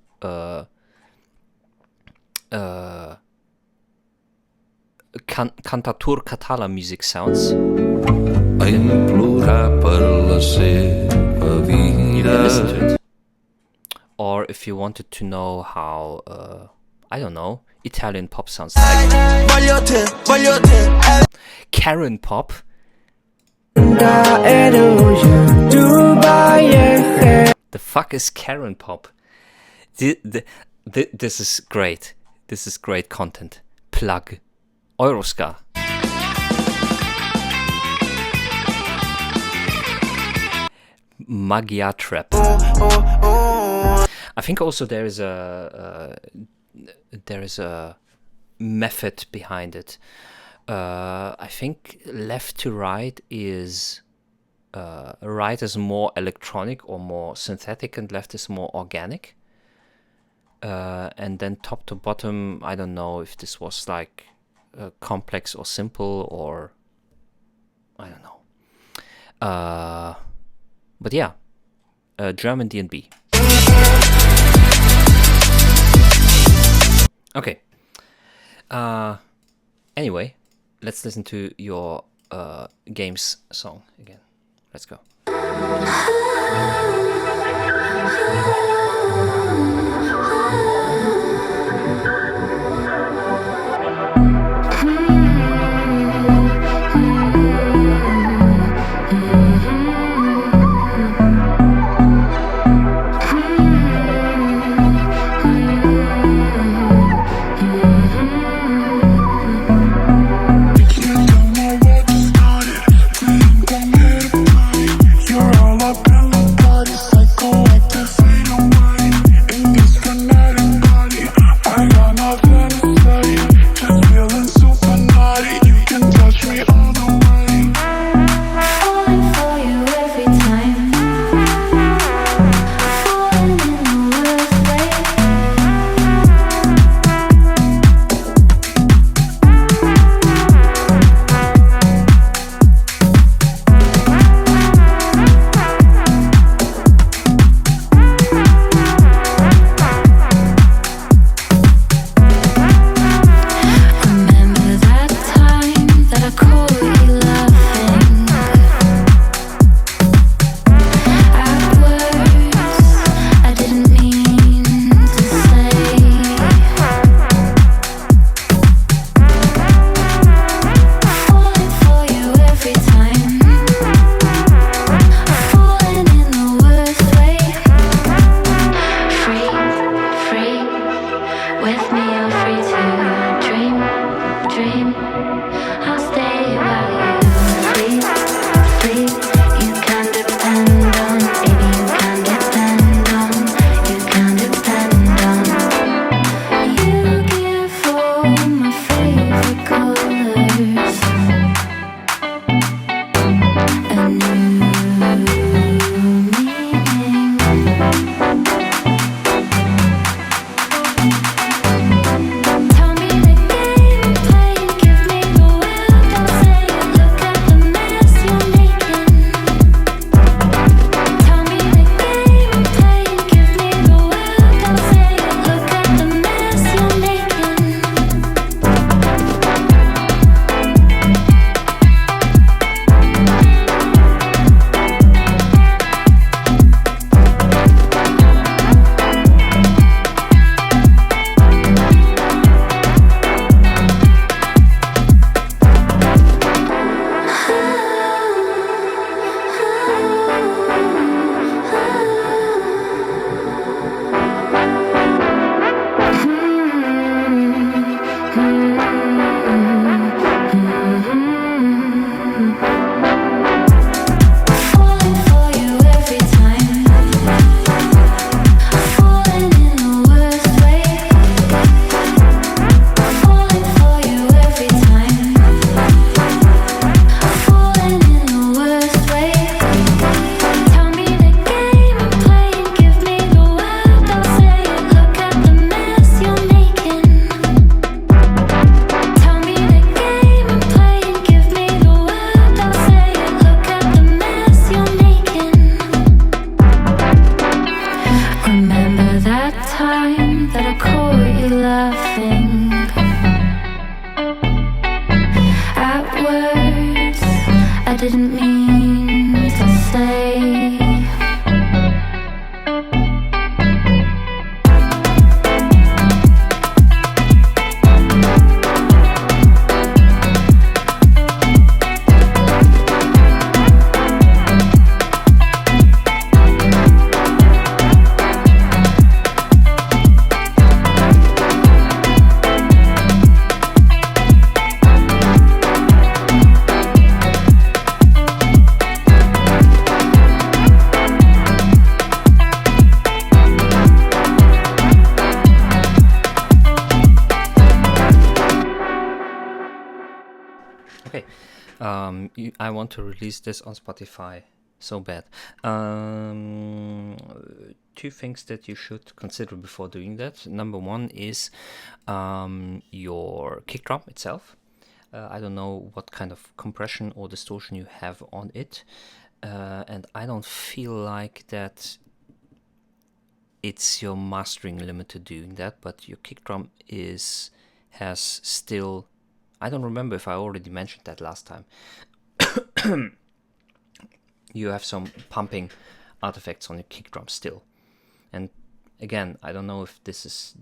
A: Cantatur Catala music sounds, you can listen to it. Or if you wanted to know how, I don't know, Italian pop sounds like. Karen pop. The fuck is Karen pop? This is great. This is great content. Plug. Euroscar. Magia Trap. I think also there is a method behind it. I think left to right is right is more electronic or more synthetic, and left is more organic. And then top to bottom, I don't know if this was like complex or simple, or I don't know. But yeah, German D&B. Okay. Anyway, let's listen to your games song again. Let's go.
M: You're all up in my body, psycho like the fade away.
C: didn't mean to say.
A: Okay, I want to release this on Spotify so bad. Two things that you should consider before doing that. Number one is your kick drum itself. I don't know what kind of compression or distortion you have on it, and I don't feel like that it's your mastering limiter doing that, but your kick drum has still, I don't remember if I already mentioned that last time. You have some pumping artifacts on your kick drum still. And again, I don't know if this is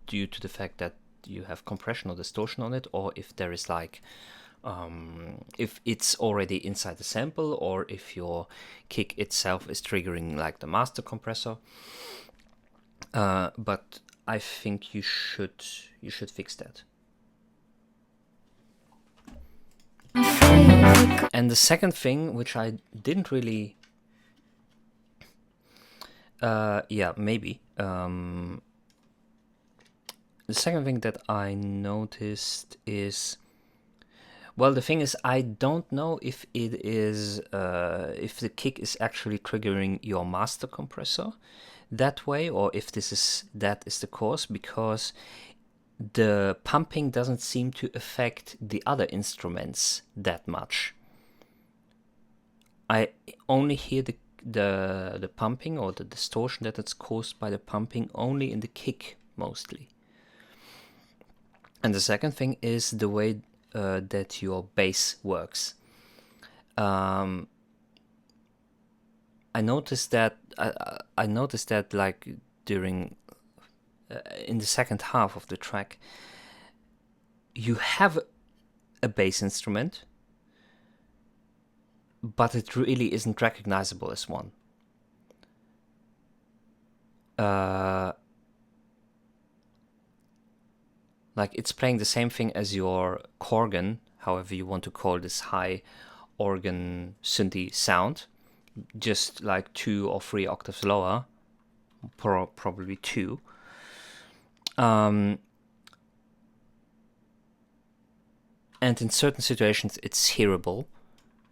A: due to the fact that you have compression or distortion on it, or if there is like, if it's already inside the sample, or if your kick itself is triggering like the master compressor. But I think you should fix that. And the second thing, which I didn't really, maybe. The second thing that I noticed is, well, the thing is, I don't know if it is, if the kick is actually triggering your master compressor that way, or if that is the cause, because the pumping doesn't seem to affect the other instruments that much. I only hear the pumping or the distortion that is caused by the pumping only in the kick mostly. And the second thing is the way that your bass works. I noticed that like during in the second half of the track, you have a bass instrument, but it really isn't recognizable as one. Like it's playing the same thing as your Korgan, however you want to call this high organ synthy sound, just like 2 or 3 octaves lower, probably 2. And in certain situations it's hearable,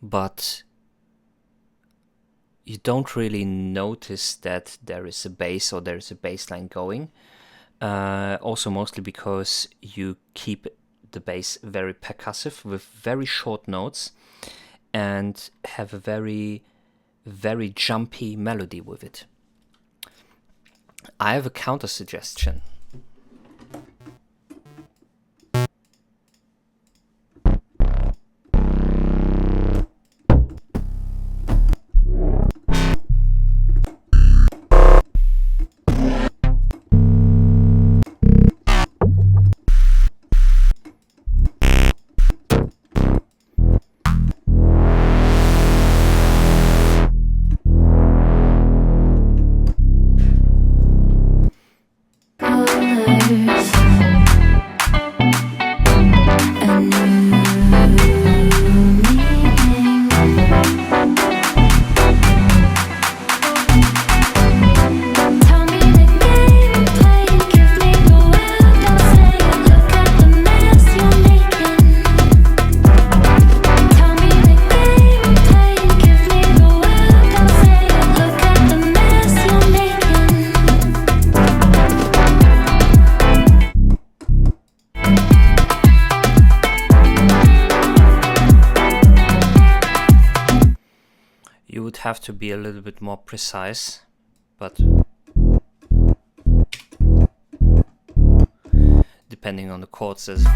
A: but you don't really notice that there is a bass or there is a bass line going. Also mostly because you keep the bass very percussive with very short notes and have a very, very jumpy melody with it. I have a counter suggestion. Have to be a little bit more precise, but depending on the chords there's a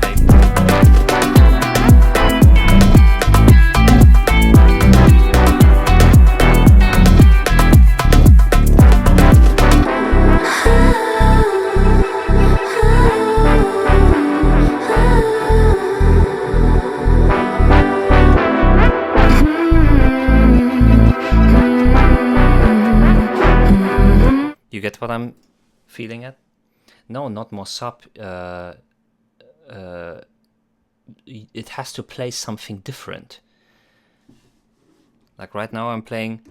A: You get what I'm feeling at? No, not more sub. It has to play something different. Like right now I'm playing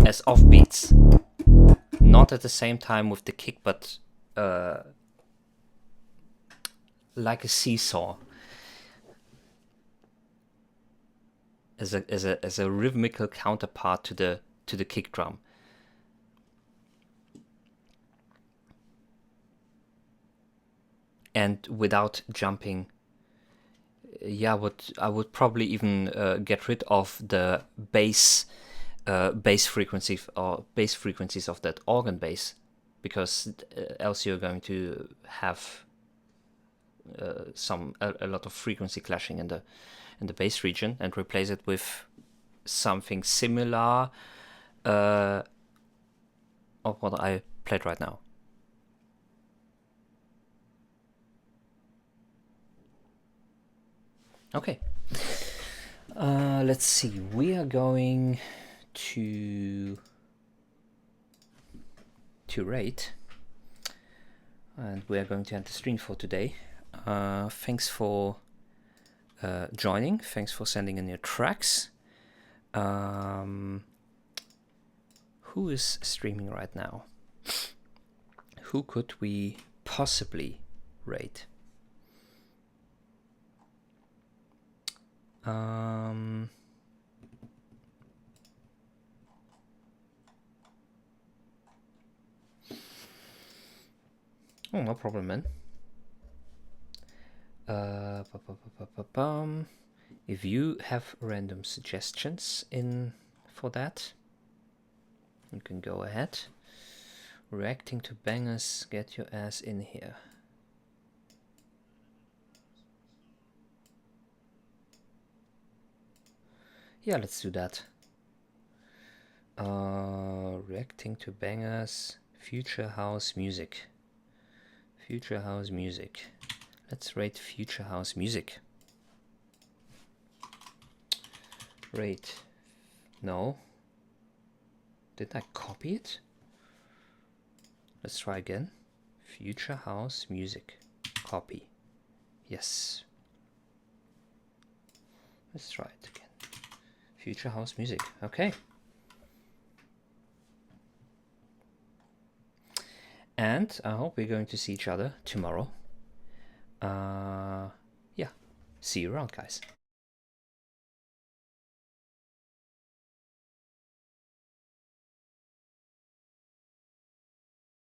A: as offbeats. Not at the same time with the kick, but like a seesaw. As a rhythmical counterpart to the kick drum. And without jumping, yeah, I would probably even get rid of the bass frequencies of that organ bass, because else you're going to have a lot of frequency clashing in the bass region, and replace it with something similar of what I played right now. Okay, let's see. We are going to rate, and we are going to end the stream for today. Thanks for joining. Thanks for sending in your tracks. Who is streaming right now? Who could we possibly rate? Oh, no problem, man. If you have random suggestions for that, you can go ahead. Reacting to bangers, get your ass in here. Yeah, let's do that. Reacting to bangers, future house music. Future house music. Let's rate future house music. Rate. No. Did I copy it? Let's try again. Future house music. Copy. Yes. Let's try it again. Future house music. Okay. And I hope we're going to see each other tomorrow. Yeah. See you around, guys.